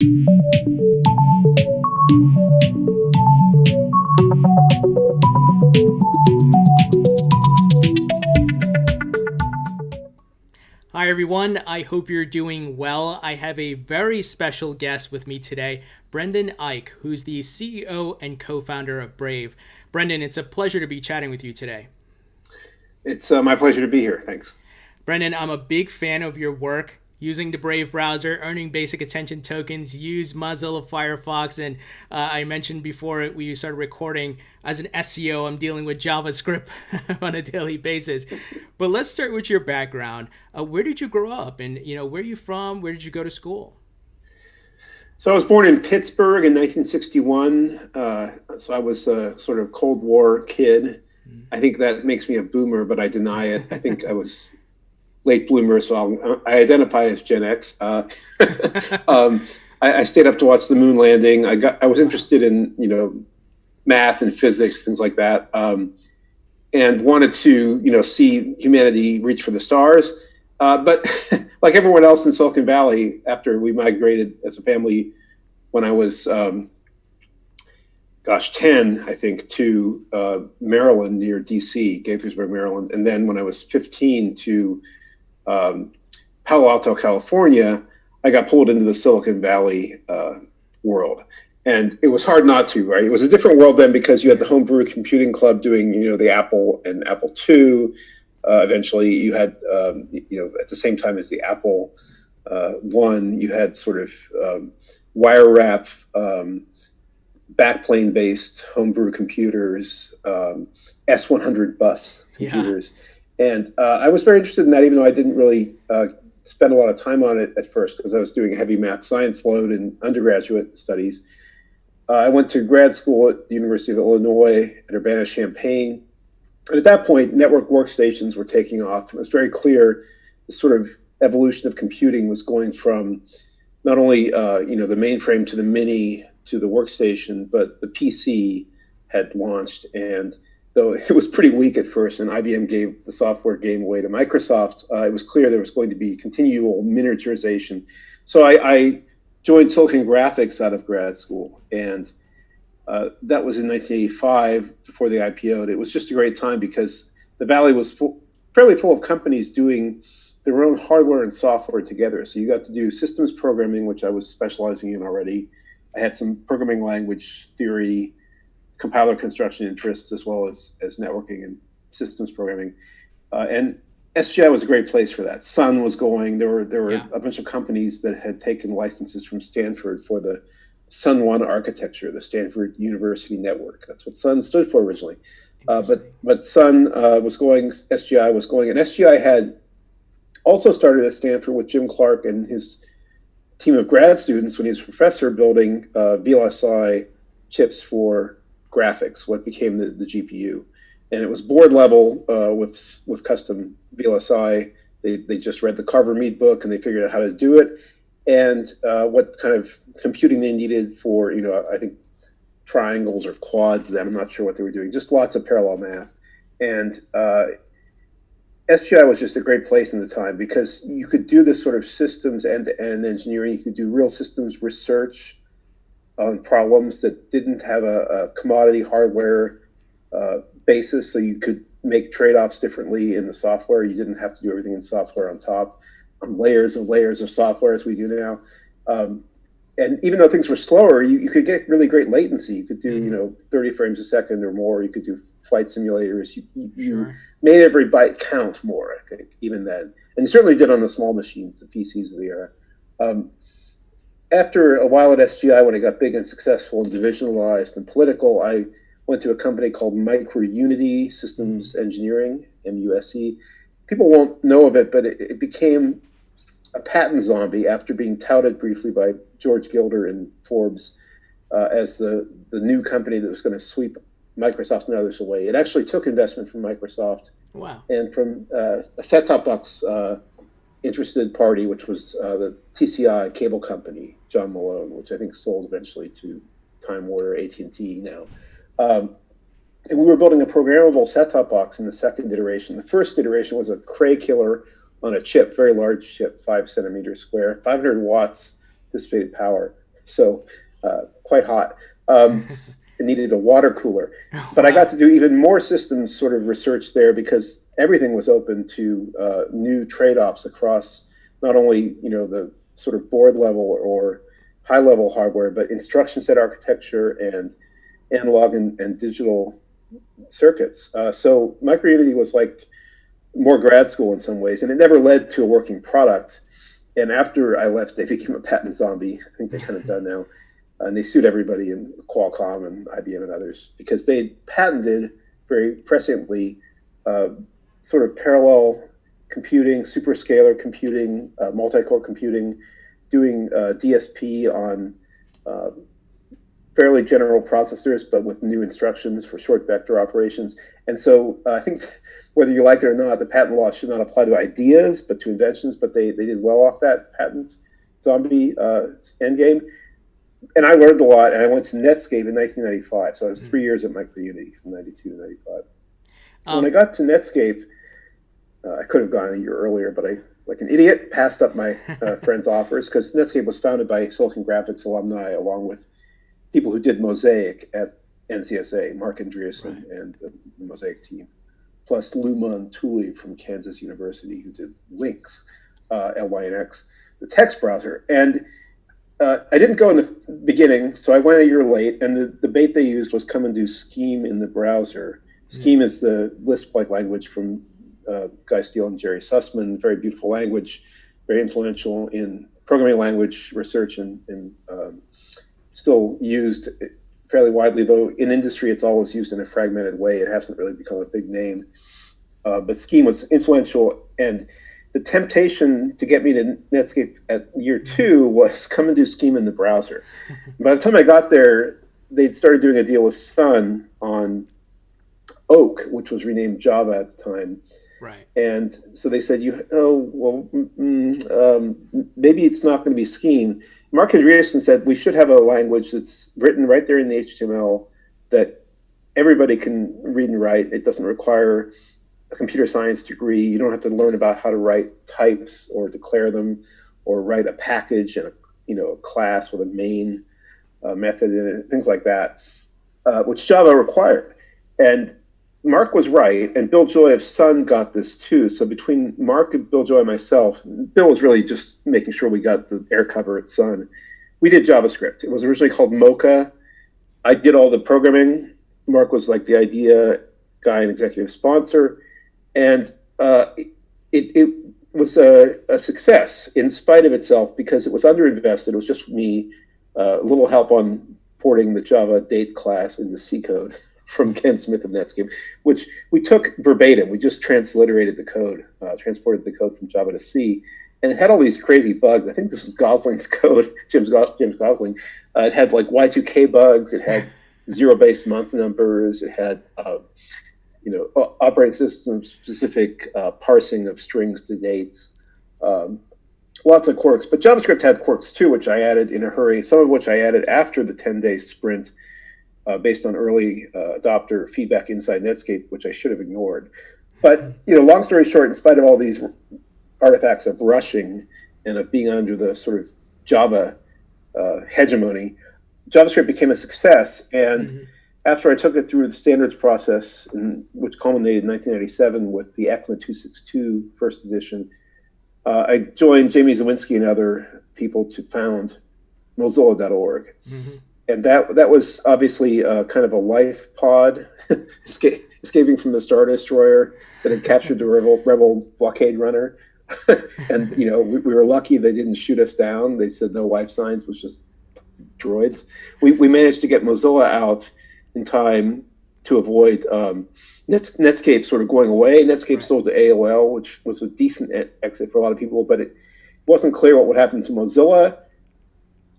Hi, everyone. I hope you're doing well. I have a very special guest with me today, Brendan Eich, who's the CEO and co-founder of Brave. Brendan, it's a pleasure to be chatting with you today. It's my pleasure to be here. Thanks. Brendan, I'm a big fan of your work. Using the Brave browser, earning basic attention tokens, use Mozilla Firefox, and I mentioned before we started recording, as an SEO, I'm dealing with JavaScript on a daily basis. But let's start with your background. Where did you grow up, and where are you from? Where did you go to school? So I was born in Pittsburgh in 1961. So I was a sort of Cold War kid. I think that makes me a boomer, but I deny it. I think I was late bloomer, so I identify as Gen X. I stayed up to watch the moon landing. I was interested in math and physics, things like that, and wanted to see humanity reach for the stars. But like everyone else in Silicon Valley, after we migrated as a family, when I was 10, I think, to Maryland near DC, Gaithersburg, Maryland, and then when I was 15 to Palo Alto, California, I got pulled into the Silicon Valley world. And it was hard not to, right? It was a different world then because you had the Homebrew Computing Club doing, the Apple and Apple II. Eventually, you had, at the same time as the Apple One, you had sort of wire wrap, backplane-based homebrew computers, S100 bus computers. Yeah. And I was very interested in that, even though I didn't really spend a lot of time on it at first because I was doing a heavy math science load in undergraduate studies. I went to grad school at the University of Illinois at Urbana-Champaign. And at that point, network workstations were taking off. It was very clear the sort of evolution of computing was going from not only the mainframe to the mini to the workstation, but the PC had launched. And though it was pretty weak at first and IBM gave the software game away to Microsoft, it was clear there was going to be continual miniaturization. So I joined Silicon Graphics out of grad school. And that was in 1985 before the IPO'd. It was just a great time because the Valley was fairly full of companies doing their own hardware and software together. So you got to do systems programming, which I was specializing in already. I had some programming language theory, compiler construction interests, as well as networking and systems programming. And SGI was a great place for that. Sun was going. There were a bunch of companies that had taken licenses from Stanford for the Sun One architecture, the Stanford University Network. That's what Sun stood for originally. But Sun was going, SGI was going, and SGI had also started at Stanford with Jim Clark and his team of grad students when he was a professor building VLSI chips for graphics, what became the GPU. And it was board level with custom VLSI. They just read the Carver-Mead book and they figured out how to do it and what kind of computing they needed for, I think triangles or quads that I'm not sure what they were doing, just lots of parallel math. And SGI was just a great place in the time because you could do this sort of systems end-to-end engineering. You could do real systems research on problems that didn't have a commodity hardware basis, so you could make trade-offs differently in the software. You didn't have to do everything in software on top, on layers of software as we do now. And even though things were slower, you could get really great latency. You could do 30 frames a second or more. You could do flight simulators. You made every byte count more, I think, even then. And you certainly did on the small machines, the PCs of the era. After a while at SGI, when it got big and successful and divisionalized and political, I went to a company called MicroUnity Systems Engineering, MUSE. People won't know of it, but it became a patent zombie after being touted briefly by George Gilder in Forbes as the new company that was going to sweep Microsoft and others away. It actually took investment from Microsoft. Wow. And from a set-top box interested party, which was the TCI cable company, John Malone, which I think sold eventually to Time Warner, AT&T now. And we were building a programmable set-top box in the second iteration. The first iteration was a Cray killer on a chip, very large chip, 5 centimeters square, 500 watts dissipated power. so quite hot. It needed a water cooler. But I Wow. got to do even more systems sort of research there because everything was open to new trade-offs across not only the sort of board level or high-level hardware, but instruction set architecture and analog and digital circuits. So MicroUnity was like more grad school in some ways, and it never led to a working product. And after I left, they became a patent zombie. I think they're kind of done now. And they sued everybody in Qualcomm and IBM and others because they patented very presciently sort of parallel computing, superscalar computing, multi-core computing, doing DSP on fairly general processors, but with new instructions for short vector operations. And so I think whether you like it or not, the patent law should not apply to ideas, but to inventions. But they did well off that patent zombie endgame. And I learned a lot, and I went to Netscape in 1995. So I was 3 years at MicroUnity from 92 to 95. When I got to Netscape, I could have gone a year earlier, but I, like an idiot, passed up my friend's offers because Netscape was founded by Silicon Graphics alumni along with people who did Mosaic at NCSA, Mark Andreessen and the Mosaic team, plus Lou Montulli from Kansas University who did Lynx, LYNX, the text browser. And I didn't go in the beginning, so I went a year late, and the bait they used was come and do Scheme in the browser. Scheme is the Lisp-like language from Guy Steele and Jerry Sussman, very beautiful language, very influential in programming language research and still used fairly widely, though in industry it's always used in a fragmented way. It hasn't really become a big name. But Scheme was influential, and the temptation to get me to Netscape at year 2 was come and do Scheme in the browser. By the time I got there, they'd started doing a deal with Sun on Oak, which was renamed Java at the time. Right. And so they said, maybe it's not going to be Scheme. Mark Andreessen said we should have a language that's written right there in the HTML that everybody can read and write. It doesn't require a computer science degree. You don't have to learn about how to write types or declare them or write a package and a class with a main method in it, things like that, which Java required. And Mark was right, and Bill Joy of Sun got this too. So between Mark and Bill Joy and myself, Bill was really just making sure we got the air cover at Sun. We did JavaScript. It was originally called Mocha. I did all the programming. Mark was like the idea guy and executive sponsor. And it was a success in spite of itself because it was underinvested. It was just me, a little help on porting the Java date class into C code from Ken Smith of Netscape, which we took verbatim. We just transliterated the code, transported the code from Java to C, and it had all these crazy bugs. I think this was Gosling's code, James Gosling. It had like Y2K bugs. It had zero-based month numbers. It had operating system specific parsing of strings to dates. Lots of quirks, but JavaScript had quirks too, which I added in a hurry. Some of which I added after the 10-day sprint. Based on early adopter feedback inside Netscape, which I should have ignored. But long story short, in spite of all these artifacts of rushing and of being under the sort of Java hegemony, JavaScript became a success. And after I took it through the standards process, which culminated in 1997 with the ECMA 262 first edition, I joined Jamie Zawinski and other people to found Mozilla.org. And that was obviously kind of a life pod, escaping from the Star Destroyer that had captured the rebel blockade runner. And we were lucky they didn't shoot us down. They said no life signs, was just droids. We managed to get Mozilla out in time to avoid Netscape sort of going away. Netscape sold to AOL, which was a decent exit for a lot of people, but it wasn't clear what would happen to Mozilla.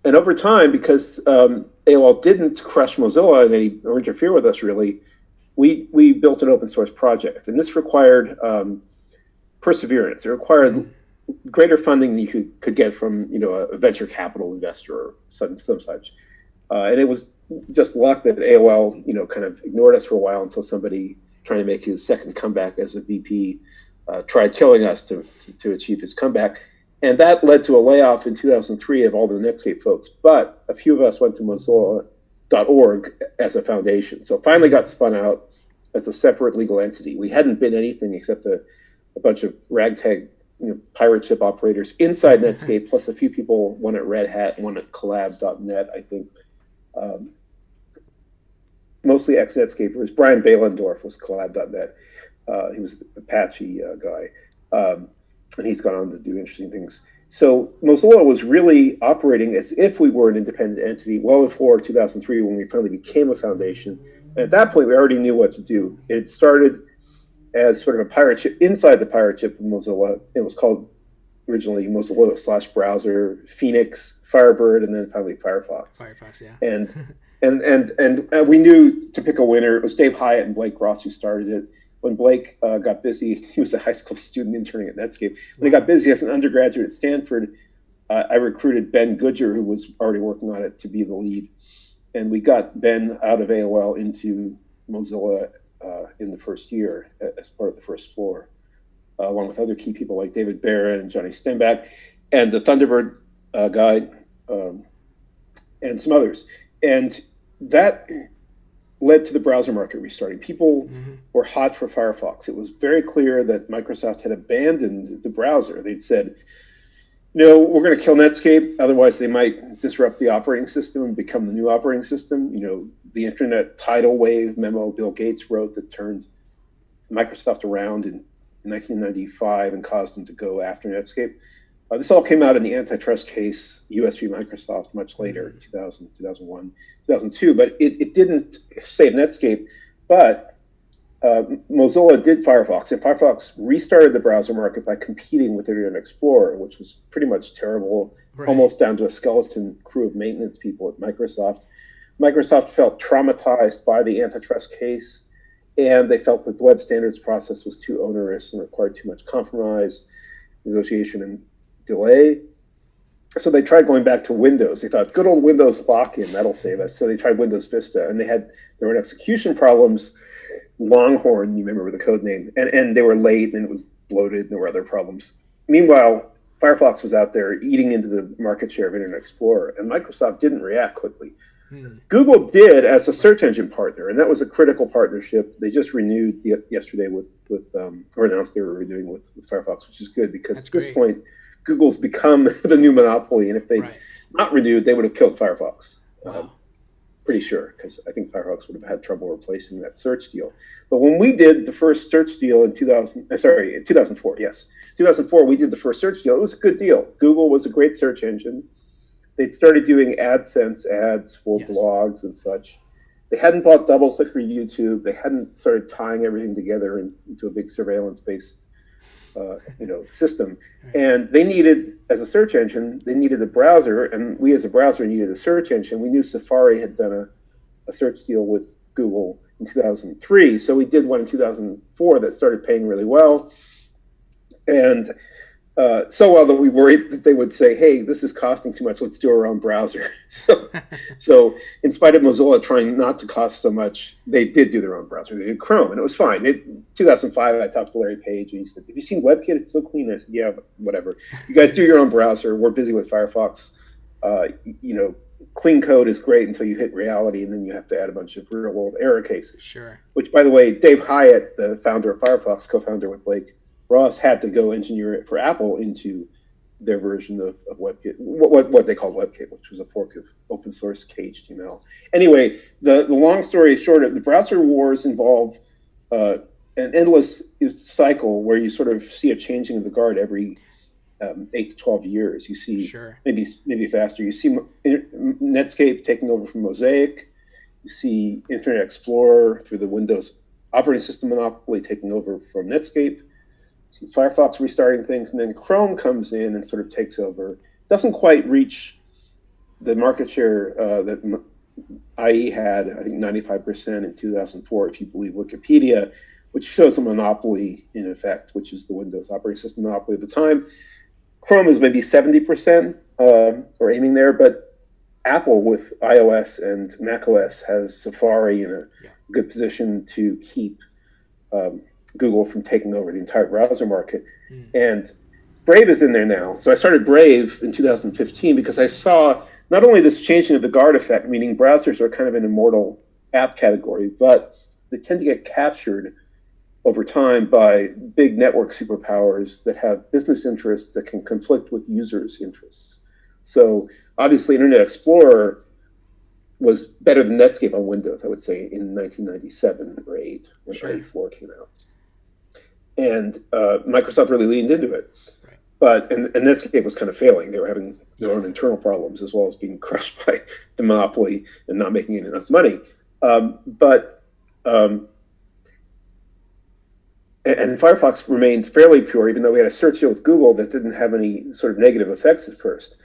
And over time, because AOL didn't crush Mozilla and they or interfere with us really, we built an open source project, and this required perseverance. It required greater funding than you could get from a venture capital investor or some such. And it was just luck that AOL kind of ignored us for a while until somebody trying to make his second comeback as a VP tried killing us to achieve his comeback. And that led to a layoff in 2003 of all the Netscape folks. But a few of us went to Mozilla.org as a foundation. So finally got spun out as a separate legal entity. We hadn't been anything except a bunch of ragtag pirate ship operators inside Netscape, plus a few people, one at Red Hat, one at collab.net, I think. Mostly ex-Netscapers. Brian Behlendorf was collab.net. He was the Apache guy. And he's gone on to do interesting things. So Mozilla was really operating as if we were an independent entity well before 2003 when we finally became a foundation. And at that point, we already knew what to do. It started as sort of a pirate ship inside the pirate ship of Mozilla. It was called originally Mozilla/browser, Phoenix, Firebird, and then finally Firefox. Firefox, yeah. And we knew to pick a winner. It was Dave Hyatt and Blake Ross who started it. When Blake got busy, he was a high school student interning at Netscape. When he got busy as an undergraduate at Stanford, I recruited Ben Goodger, who was already working on it, to be the lead. And we got Ben out of AOL into Mozilla in the first year as part of the first floor, along with other key people like David Barron and Johnny Stenback, and the Thunderbird guy, and some others. And that led to the browser market restarting. People were hot for Firefox. It was very clear that Microsoft had abandoned the browser. They'd said, no, we're going to kill Netscape. Otherwise, they might disrupt the operating system and become the new operating system. The internet tidal wave memo Bill Gates wrote that turned Microsoft around in 1995 and caused them to go after Netscape. This all came out in the antitrust case, US v. Microsoft, much later, 2000, 2001, 2002. But it didn't save Netscape. But Mozilla did Firefox. And Firefox restarted the browser market by competing with Internet Explorer, which was pretty much terrible, almost down to a skeleton crew of maintenance people at Microsoft. Microsoft felt traumatized by the antitrust case, and they felt that the web standards process was too onerous and required too much compromise, negotiation, and delay. So they tried going back to Windows. They thought, good old Windows lock-in, that'll save us. So they tried Windows Vista, and there were execution problems. Longhorn, you remember the code name, and they were late, and it was bloated, and there were other problems. Meanwhile, Firefox was out there eating into the market share of Internet Explorer, and Microsoft didn't react quickly. Google did as a search engine partner, and that was a critical partnership. They just renewed yesterday or announced they were renewing with Firefox, which is good because at this point, Google's become the new monopoly, and if they'd not renewed, they would have killed Firefox. Pretty sure, because I think Firefox would have had trouble replacing that search deal. But when we did the first search deal in 2004, yes. 2004, we did the first search deal. It was a good deal. Google was a great search engine. They'd started doing AdSense ads for blogs and such. They hadn't bought DoubleClick or YouTube. They hadn't started tying everything together into a big surveillance-based system. And they needed, as a search engine, they needed a browser, and we as a browser needed a search engine. We knew Safari had done a search deal with Google in 2003, so we did one in 2004 that started paying really well. And so well that we worried that they would say, hey, this is costing too much, let's do our own browser. So in spite of Mozilla trying not to cost so much, they did do their own browser. They did Chrome, and it was fine. In 2005, I talked to Larry Page, and he said, have you seen WebKit? It's so clean. I said, yeah, whatever. You guys do your own browser. We're busy with Firefox. Clean code is great until you hit reality, and then you have to add a bunch of real-world error cases. Sure. Which, by the way, Dave Hyatt, the founder of Firefox, co-founder with Blake Ross, had to go engineer it for Apple into their version of WebKit, what they call WebKit, which was a fork of open source KHTML. Anyway, the long story short, the browser wars involve an endless cycle where you sort of see a changing of the guard every 8 to 12 years. You see, maybe faster. You see Netscape taking over from Mosaic. You see Internet Explorer through the Windows operating system monopoly taking over from Netscape. Firefox restarting things, and then Chrome comes in and sort of takes over. Doesn't quite reach the market share that IE had, I think 95% in 2004, if you believe Wikipedia, which shows a monopoly in effect, which is the Windows operating system monopoly at the time. Chrome is maybe 70% or aiming there, but Apple with iOS and macOS has Safari in a good position to keep Google from taking over the entire browser market. And Brave is in there now. So I started Brave in 2015 because I saw not only this changing of the guard effect, meaning browsers are kind of an immortal app category, but they tend to get captured over time by big network superpowers that have business interests that can conflict with users' interests. So obviously Internet Explorer was better than Netscape on Windows, I would say, in 1997 or 8 when RE4 came out. And Microsoft really leaned into it. Right. But and Netscape was kind of failing. They were having their own internal problems as well as being crushed by the monopoly and not making enough money. And Firefox remained fairly pure, even though we had a search deal with Google that didn't have any sort of negative effects at first.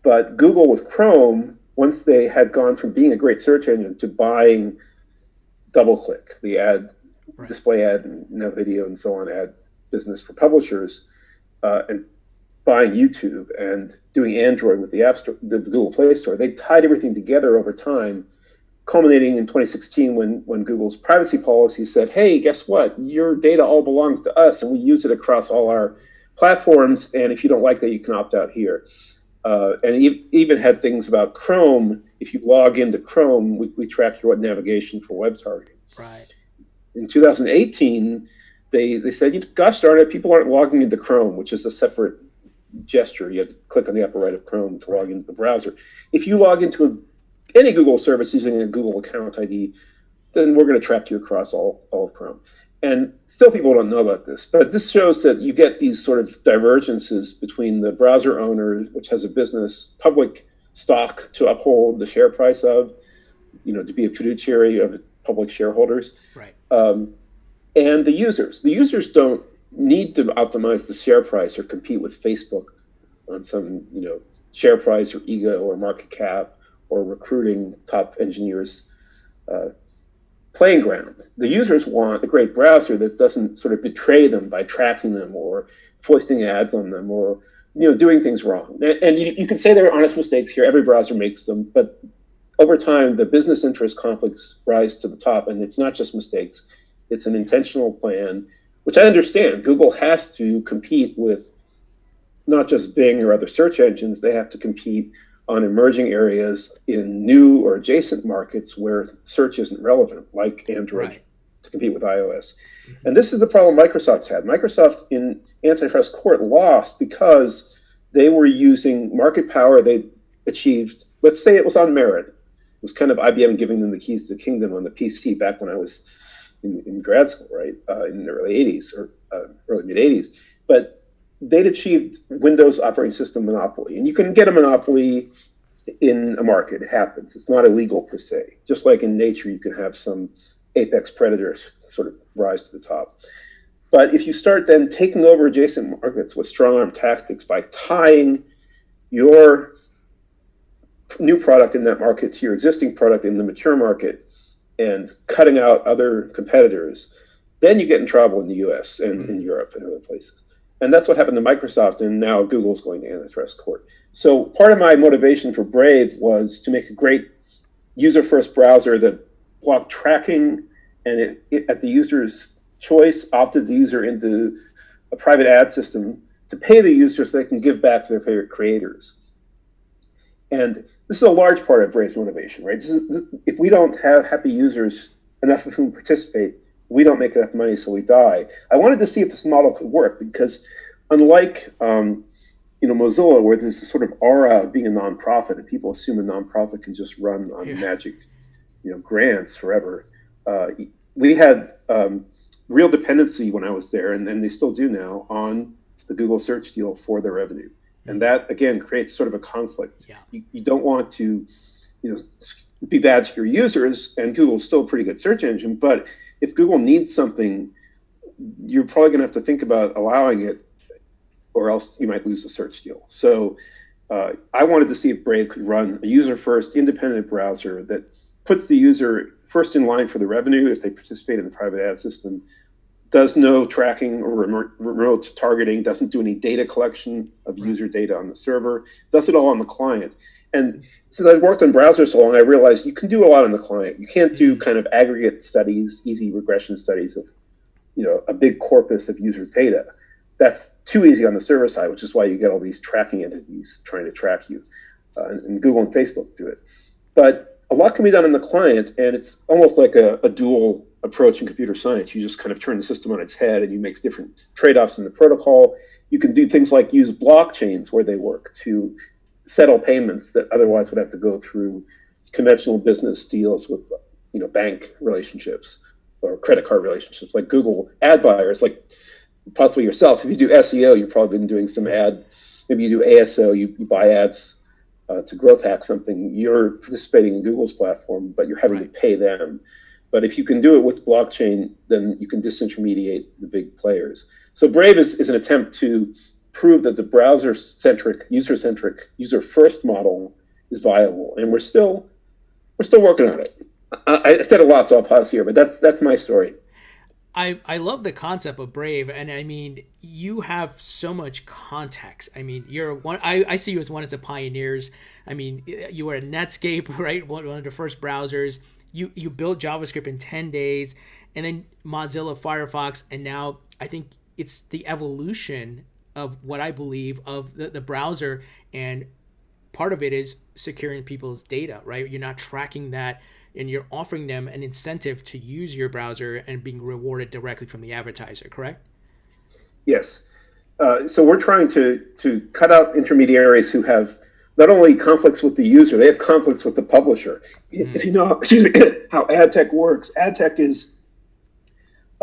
But Google with Chrome, once they had gone from being a great search engine to buying DoubleClick, the ad, display ad, and video and so on, ad business for publishers, and buying YouTube and doing Android with the App Store, the Google Play Store, they tied everything together over time, culminating in 2016 when Google's privacy policy said, hey, guess what? Your data all belongs to us, and we use it across all our platforms, and if you don't like that, you can opt out here. And even had things about Chrome. If you log into Chrome, we track your navigation for web targeting. Right. In 2018, they said, gosh darn it, people aren't logging into Chrome, which is a separate gesture. You have to click on the upper right of Chrome to log into the browser. If you log into any Google service using a Google account ID, then we're going to track you across all of Chrome. And still people don't know about this, but this shows that you get these sort of divergences between the browser owner, which has a business, public stock to uphold the share price of, to be a fiduciary of public shareholders, right, and the users. The users don't need to optimize the share price or compete with Facebook on some, share price or ego or market cap or recruiting top engineers playing ground. The users want a great browser that doesn't sort of betray them by tracking them or foisting ads on them or doing things wrong. And you can say there are honest mistakes here. Every browser makes them, but over time, the business interest conflicts rise to the top, and it's not just mistakes. It's an intentional plan, which I understand. Google has to compete with not just Bing or other search engines. They have to compete on emerging areas in new or adjacent markets where search isn't relevant, like Android, to compete with iOS. Mm-hmm. And this is the problem Microsoft had. Microsoft in antitrust court lost because they were using market power they achieved. Let's say it was on merit. It was kind of IBM giving them the keys to the kingdom on the PC back when I was in grad school, right, in the early 80s or early mid-80s. But they'd achieved Windows operating system monopoly. And you can get a monopoly in a market. It happens. It's not illegal per se. Just like in nature, you can have some apex predators sort of rise to the top. But if you start then taking over adjacent markets with strong arm tactics by tying your new product in that market to your existing product in the mature market and cutting out other competitors, then you get in trouble in the US and in Europe and other places. And that's what happened to Microsoft, and now Google's going to antitrust court. So part of my motivation for Brave was to make a great user-first browser that blocked tracking and it at the user's choice, opted the user into a private ad system to pay the user so they can give back to their favorite creators. And this is a large part of Brave's motivation, right? If we don't have happy users, enough of whom participate, we don't make enough money, so we die. I wanted to see if this model could work because unlike Mozilla, where there's this sort of aura of being a nonprofit and people assume a nonprofit can just run on magic grants forever, we had real dependency when I was there, and they still do now, on the Google search deal for their revenue. And that, again, creates sort of a conflict. Yeah. You don't want to be bad to your users, and Google's still a pretty good search engine, but if Google needs something, you're probably going to have to think about allowing it, or else you might lose the search deal. So I wanted to see if Brave could run a user-first independent browser that puts the user first in line for the revenue if they participate in the private ad system, does no tracking or remote targeting, doesn't do any data collection of user data on the server, does it all on the client. And since I've worked on browsers so long, I realized you can do a lot on the client. You can't do kind of aggregate studies, easy regression studies of, a big corpus of user data. that's too easy on the server side, which is why you get all these tracking entities trying to track you. And Google and Facebook do it. But a lot can be done in the client, and it's almost like a dual approach in computer science. You just kind of turn the system on its head, and you make different trade-offs in the protocol. You can do things like use blockchains where they work to settle payments that otherwise would have to go through conventional business deals with, bank relationships or credit card relationships, like Google ad buyers, like possibly yourself. If you do SEO, you've probably been doing some maybe you do ASO, you buy ads to growth hack something. You're participating in Google's platform, but you're having to pay them. But if you can do it with blockchain, then you can disintermediate the big players. So Brave is an attempt to prove that the browser-centric, user-centric, user-first model is viable, and we're still working on it. I said a lot, so I'll pause here, but that's my story. I love the concept of Brave, and I mean, you have so much context. I mean, you're one. I see you as one of the pioneers. I mean, you were at Netscape, right? One of the first browsers. You built JavaScript in 10 days, and then Mozilla, Firefox, and now I think it's the evolution of what I believe of the browser, and part of it is securing people's data, right? You're not tracking that, and you're offering them an incentive to use your browser and being rewarded directly from the advertiser, correct? Yes. So we're trying to cut out intermediaries who have not only conflicts with the user, they have conflicts with the publisher. If you know how ad tech works, ad tech is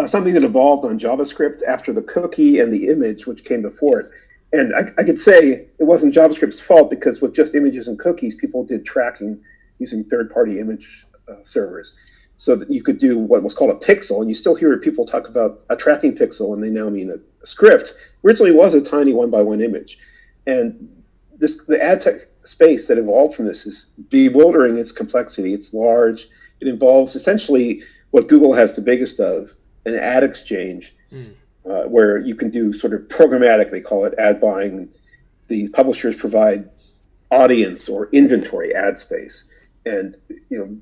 something that evolved on JavaScript after the cookie and the image, which came before it. And I could say it wasn't JavaScript's fault, because with just images and cookies, people did tracking using third-party image servers, so that you could do what was called a pixel. And you still hear people talk about a tracking pixel, and they now mean a script. Originally was a tiny one-by-one image. And the ad tech space that evolved from this is bewildering. Its complexity. It's large. It involves essentially what Google has the biggest of, an ad exchange, where you can do sort of programmatic, they call it ad buying. The publishers provide audience or inventory ad space. And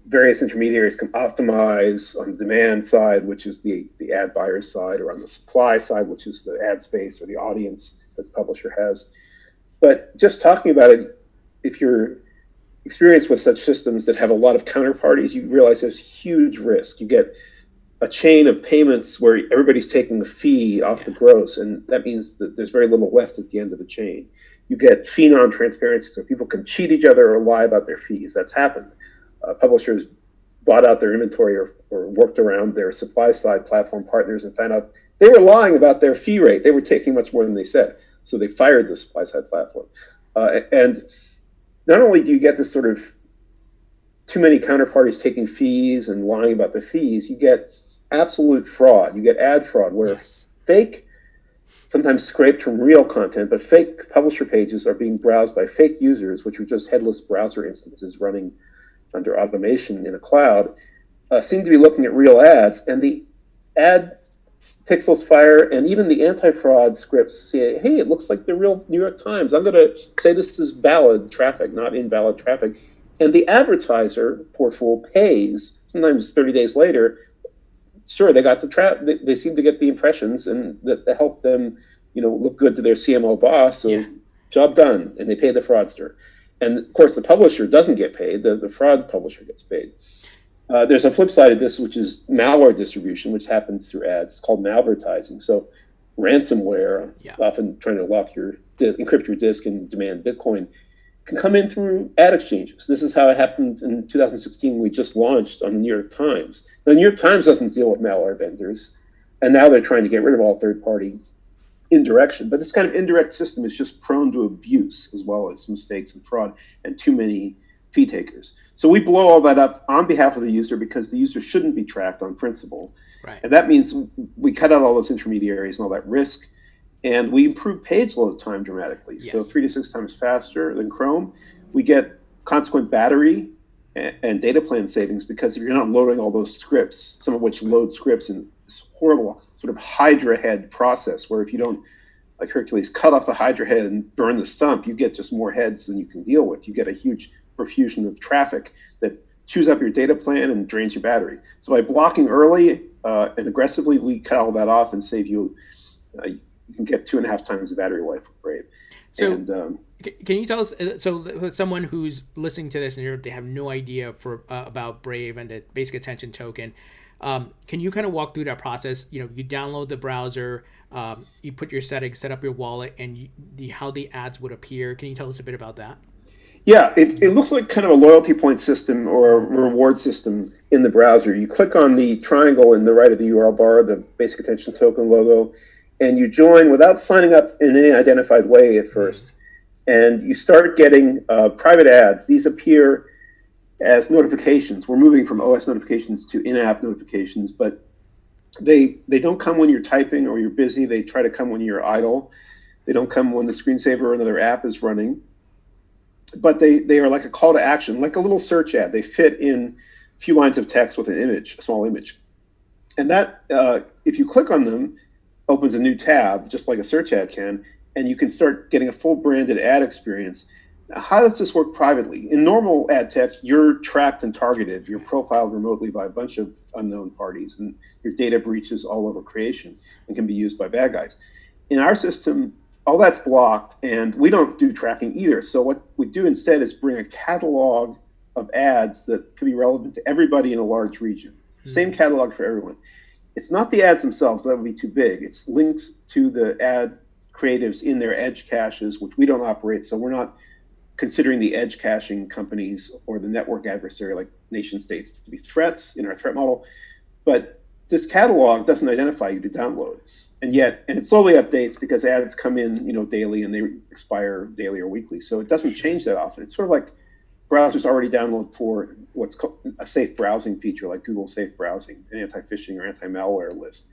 various intermediaries can optimize on the demand side, which is the ad buyer's side, or on the supply side, which is the ad space or the audience that the publisher has. But just talking about it, if you're experienced with such systems that have a lot of counterparties, you realize there's huge risk. You get a chain of payments where everybody's taking a fee off the gross, and that means that there's very little left at the end of the chain. You get fee non-transparency, so people can cheat each other or lie about their fees. That's happened. Publishers bought out their inventory or worked around their supply-side platform partners and found out they were lying about their fee rate. They were taking much more than they said. So they fired the supply-side platform. And not only do you get this sort of too many counterparties taking fees and lying about their fees, you get absolute fraud. You get ad fraud, where fake, sometimes scraped from real content, but fake publisher pages are being browsed by fake users, which are just headless browser instances running under automation in a cloud, seem to be looking at real ads, and the ad pixels fire, and even the anti-fraud scripts say, hey, it looks like the real New York Times. I'm going to say this is valid traffic, not invalid traffic. And the advertiser, poor fool, pays, sometimes 30 days later. Sure, they got the they seem to get the impressions, and that help them, look good to their CMO boss. So job done, and they pay the fraudster. And of course, the publisher doesn't get paid. The fraud publisher gets paid. There's a flip side of this, which is malware distribution, which happens through ads. It's called malvertising. So ransomware, often trying to encrypt your disk and demand Bitcoin, can come in through ad exchanges. This is how it happened in 2016. We just launched on the New York Times. The New York Times doesn't deal with malware vendors, and now they're trying to get rid of all third-party indirection. But this kind of indirect system is just prone to abuse, as well as mistakes and fraud, and too many fee takers. So we blow all that up on behalf of the user, because the user shouldn't be tracked on principle. Right. And that means we cut out all those intermediaries and all that risk, and we improve page load time dramatically. Yes. So 3 to 6 times faster than Chrome. We get consequent battery and data plan savings, because if you're not loading all those scripts, some of which load scripts in this horrible sort of Hydra head process, where if you don't, like Hercules, cut off the Hydra head and burn the stump, you get just more heads than you can deal with. You get a huge profusion of traffic that chews up your data plan and drains your battery. So by blocking early and aggressively, we cut all that off and save you You can get 2.5 times the battery life with Brave. So, And can you tell us? So, someone who's listening to this and they have no idea about Brave and the basic attention token, can you kind of walk through that process? You download the browser, you put your settings, set up your wallet, and how the ads would appear. Can you tell us a bit about that? Yeah, it looks like kind of a loyalty point system or a reward system in the browser. You click on the triangle in the right of the URL bar, the basic attention token logo, and you join without signing up in any identified way at first. And you start getting private ads. These appear as notifications. We're moving from OS notifications to in-app notifications, but they don't come when you're typing or you're busy. They try to come when you're idle. They don't come when the screensaver or another app is running. But they are like a call to action, like a little search ad. They fit in a few lines of text with an image, a small image. And that, if you click on them, opens a new tab, just like a search ad can, and you can start getting a full branded ad experience. Now, how does this work privately? In normal ad text, you're tracked and targeted. You're profiled remotely by a bunch of unknown parties, and your data breaches all over creation and can be used by bad guys. In our system, all that's blocked, and we don't do tracking either. So what we do instead is bring a catalog of ads that could be relevant to everybody in a large region. Same catalog for everyone. It's not the ads themselves, that would be too big. It's links to the ad creatives in their edge caches, which we don't operate. So we're not considering the edge caching companies or the network adversary like nation states to be threats in our threat model. But this catalog doesn't identify you to download. And it slowly updates because ads come in, daily, and they expire daily or weekly. So it doesn't change that often. It's sort of like browsers already download for what's called a safe browsing feature, like Google Safe Browsing, an anti-phishing or anti-malware list.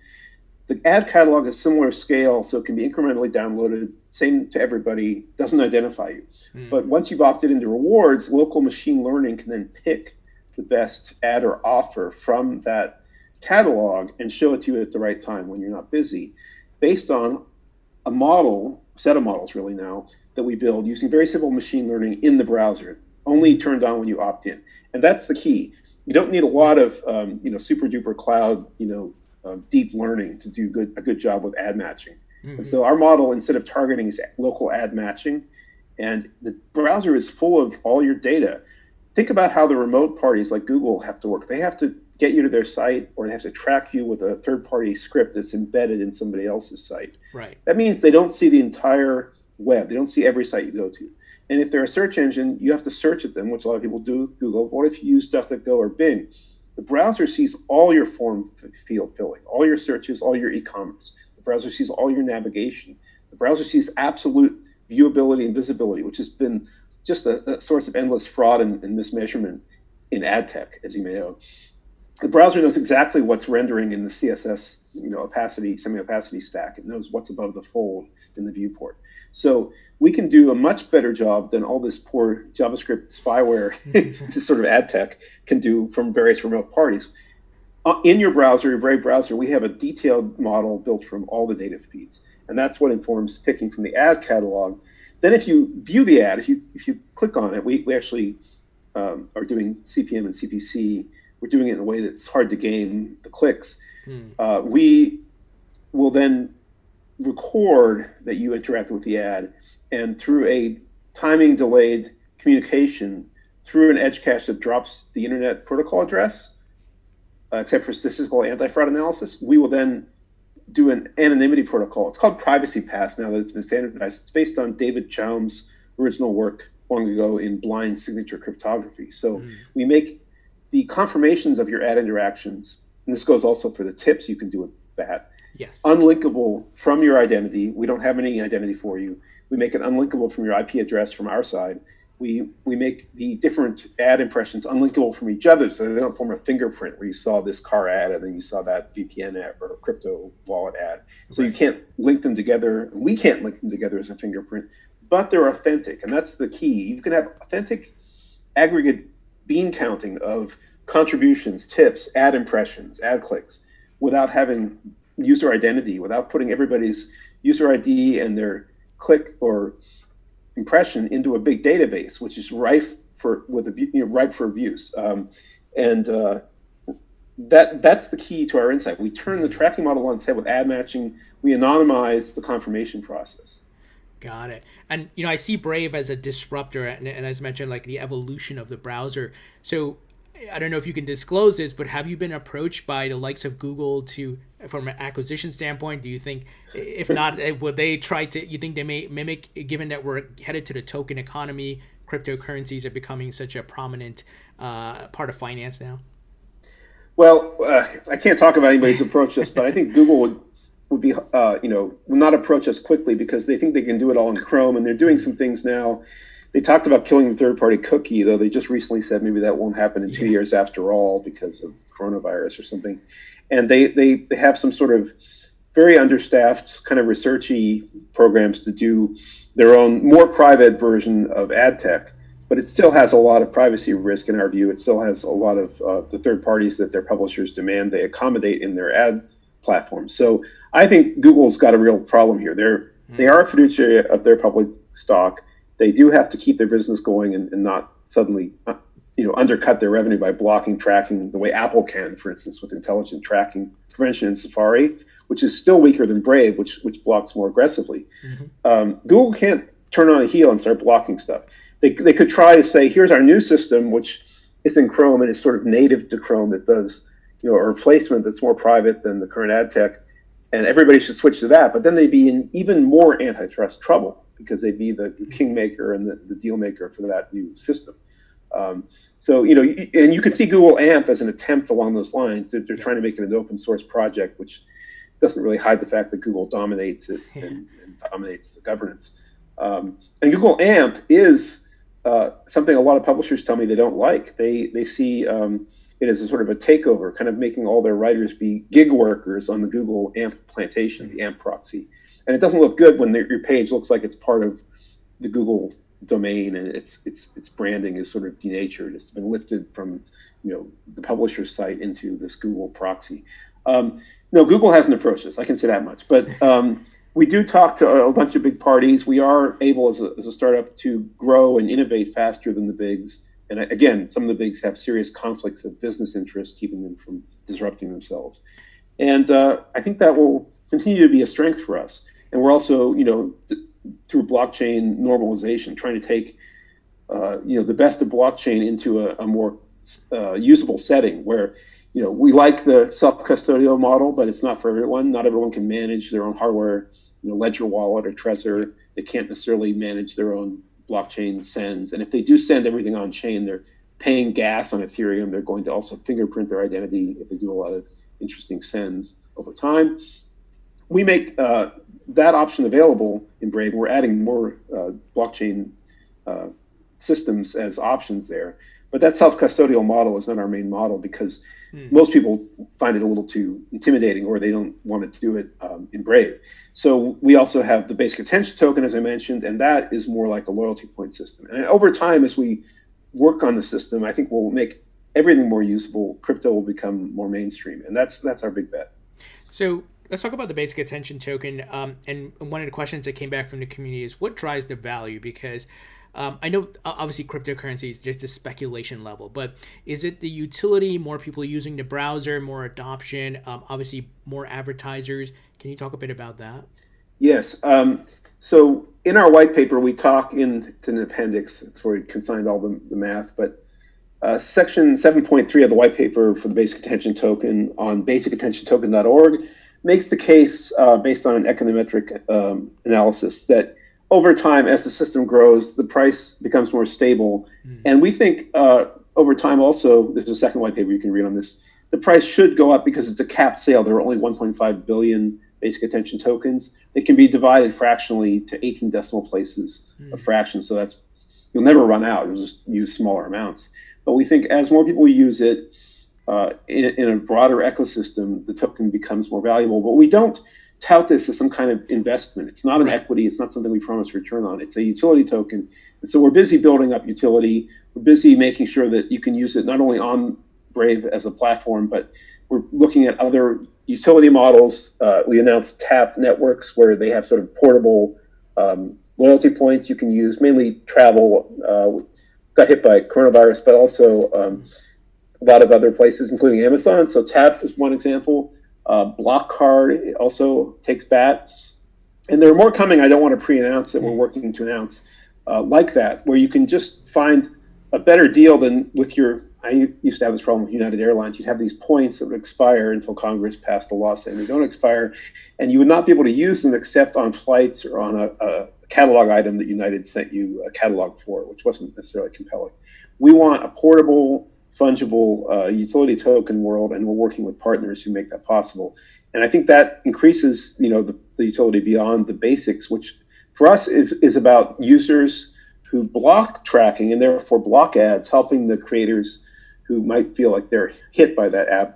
The ad catalog is similar scale, so it can be incrementally downloaded, same to everybody, doesn't identify you. But once you've opted into rewards, local machine learning can then pick the best ad or offer from that catalog and show it to you at the right time when you're not busy, based on a set of models really now, that we build using very simple machine learning in the browser, only turned on when you opt in. And that's the key. You don't need a lot of super duper cloud, deep learning to do a good job with ad matching. And so our model, instead of targeting, is local ad matching. And the browser is full of all your data. Think about how the remote parties like Google have to work. They have to get you to their site, or they have to track you with a third-party script that's embedded in somebody else's site. Right. That means they don't see the entire web. They don't see every site you go to. And if they're a search engine, you have to search at them, which a lot of people do with Google. What if you use DuckDuckGo or Bing? The browser sees all your form field filling, all your searches, all your e-commerce. The browser sees all your navigation. The browser sees absolute viewability and visibility, which has been just a source of endless fraud and mismeasurement in ad tech, as you may know. The browser knows exactly what's rendering in the CSS, opacity, semi-opacity stack. It knows what's above the fold in the viewport. So we can do a much better job than all this poor JavaScript spyware, this sort of ad tech, can do from various remote parties. In your browser, your Brave browser, we have a detailed model built from all the data feeds. And that's what informs picking from the ad catalog. Then if you view the ad, if you click on it, we actually are doing CPM and CPC. We're doing it in a way that's hard to game the clicks. We will then record that you interacted with the ad, and through a timing delayed communication through an edge cache that drops the internet protocol address, except for statistical anti-fraud analysis, we will then do an anonymity protocol. It's called Privacy Pass now that it's been standardized. It's based on David Chaum's original work long ago in blind signature cryptography. So we make the confirmations of your ad interactions, and this goes also for the tips you can do with that, unlinkable from your identity. We don't have any identity for you. We make it unlinkable from your IP address from our side. We make the different ad impressions unlinkable from each other so they don't form a fingerprint where you saw this car ad and then you saw that VPN ad or crypto wallet ad. So you can't link them together. We can't link them together as a fingerprint, but they're authentic. And that's the key. You can have authentic aggregate bean counting of contributions, tips, ad impressions, ad clicks, without having user identity, without putting everybody's user ID and their click or impression into a big database, which is ripe for abuse. And that's the key to our insight. We turn the tracking model on its head with ad matching. We anonymize the confirmation process. Got it. And I see Brave as a disruptor, and as mentioned, like the evolution of the browser. So I don't know if you can disclose this, but have you been approached by the likes of Google from an acquisition standpoint? Do you think, if not, will they try to? You think they may mimic, given that we're headed to the token economy, cryptocurrencies are becoming such a prominent part of finance now? Well, I can't talk about anybody's approached us, but I think Google would be, will not approach us quickly because they think they can do it all in Chrome, and they're doing some things now. They talked about killing the third-party cookie, though they just recently said maybe that won't happen in 2 years after all because of coronavirus or something. And they have some sort of very understaffed kind of researchy programs to do their own more private version of ad tech, but it still has a lot of privacy risk in our view. It still has a lot of the third parties that their publishers demand they accommodate in their ad platform. So I think Google's got a real problem here. They are a fiduciary of their public stock. They do have to keep their business going and not suddenly, undercut their revenue by blocking tracking the way Apple can, for instance, with intelligent tracking prevention in Safari, which is still weaker than Brave, which blocks more aggressively. Google can't turn on a heel and start blocking stuff. They could try to say, here's our new system, which is in Chrome and is sort of native to Chrome that does, a replacement that's more private than the current ad tech, and everybody should switch to that. But then they'd be in even more antitrust trouble because they'd be the kingmaker and the deal maker for that new system. So, and you can see Google AMP as an attempt along those lines. They're trying to make it an open source project, which doesn't really hide the fact that Google dominates it and dominates the governance. And Google AMP is something a lot of publishers tell me they don't like. They see it as a sort of a takeover, kind of making all their writers be gig workers on the Google AMP plantation, the AMP proxy. And it doesn't look good when your page looks like it's part of the Google domain and its branding is sort of denatured. It's been lifted from the publisher's site into this Google proxy. No, Google hasn't approached this. I can say that much. But we do talk to a bunch of big parties. We are able as a startup to grow and innovate faster than the bigs. And again, some of the bigs have serious conflicts of business interest, keeping them from disrupting themselves. And I think that will continue to be a strength for us. And we're also, through blockchain normalization, trying to take, the best of blockchain into a more usable setting where, we like the self-custodial model, but it's not for everyone. Not everyone can manage their own hardware, Ledger Wallet or Trezor. They can't necessarily manage their own blockchain sends. And if they do send everything on chain, they're paying gas on Ethereum. They're going to also fingerprint their identity if they do a lot of interesting sends over time. We make that option available in Brave. We're adding more blockchain systems as options there. But that self-custodial model is not our main model because most people find it a little too intimidating or they don't want to do it in Brave. So we also have the basic attention token, as I mentioned, and that is more like a loyalty point system. And over time, as we work on the system, I think we'll make everything more usable. Crypto will become more mainstream, and that's our big bet. So let's talk about the basic attention token. And one of the questions that came back from the community is what drives the value? Because I know obviously cryptocurrency is just a speculation level, but is it the utility, more people using the browser, more adoption, obviously more advertisers? Can you talk a bit about that? Yes. So in our white paper, we talk it's an appendix. It's where we consigned all the math, but section 7.3 of the white paper for the basic attention token on basicattentiontoken.org makes the case based on an econometric analysis that over time, as the system grows, the price becomes more stable. And we think over time also, there's a second white paper you can read on this, the price should go up because it's a capped sale. There are only 1.5 billion basic attention tokens. They can be divided fractionally to 18 decimal places of fractions. So you'll never run out. You'll just use smaller amounts. But we think as more people use it in a broader ecosystem, the token becomes more valuable. But we don't tout this as some kind of investment. It's not an equity. It's not something we promise return on. It's a utility token. And so we're busy building up utility. We're busy making sure that you can use it not only on Brave as a platform, but we're looking at other utility models. We announced TAP networks where they have sort of portable loyalty points you can use, mainly travel. Got hit by coronavirus, but also a lot of other places, including Amazon. So Tap is one example. Blockcard also takes BAT. And there are more coming I don't want to pre-announce that we're working to announce like that, where you can just find a better deal than with your, I used to have this problem with United Airlines. You'd have these points that would expire until Congress passed a law saying they don't expire, and you would not be able to use them except on flights or on a catalog item that United sent you a catalog for, which wasn't necessarily compelling. We want a portable, fungible utility token world, and we're working with partners who make that possible. And I think that increases, the utility beyond the basics, which for us is about users who block tracking and therefore block ads, helping the creators who might feel like they're hit by that ad,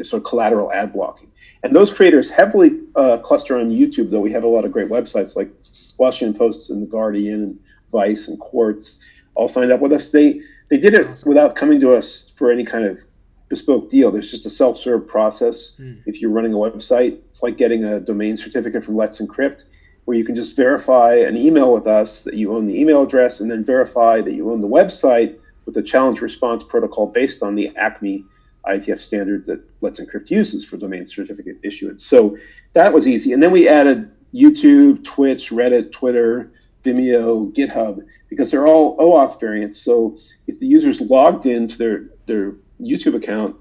sort of collateral ad blocking. And those creators heavily cluster on YouTube, though we have a lot of great websites like Washington Post and The Guardian and Vice and Quartz all signed up with us. They did it without coming to us for any kind of bespoke deal. There's just a self-serve process. If you're running a website, it's like getting a domain certificate from Let's Encrypt, where you can just verify an email with us that you own the email address, and then verify that you own the website with a challenge response protocol based on the ACME IETF standard that Let's Encrypt uses for domain certificate issuance. So that was easy. And then we added YouTube, Twitch, Reddit, Twitter, Vimeo, GitHub, because they're all OAuth variants. So if the user's logged into their YouTube account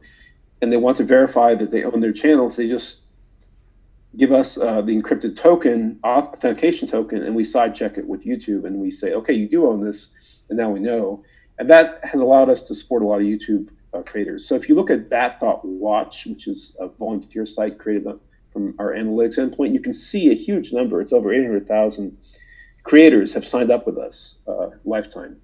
and they want to verify that they own their channels, they just give us the encrypted token, authentication token, and we side check it with YouTube, and we say, okay, you do own this, and now we know. And that has allowed us to support a lot of YouTube creators. So if you look at bat.watch, which is a volunteer site created from our analytics endpoint, you can see a huge number. It's over 800,000 creators have signed up with us lifetime.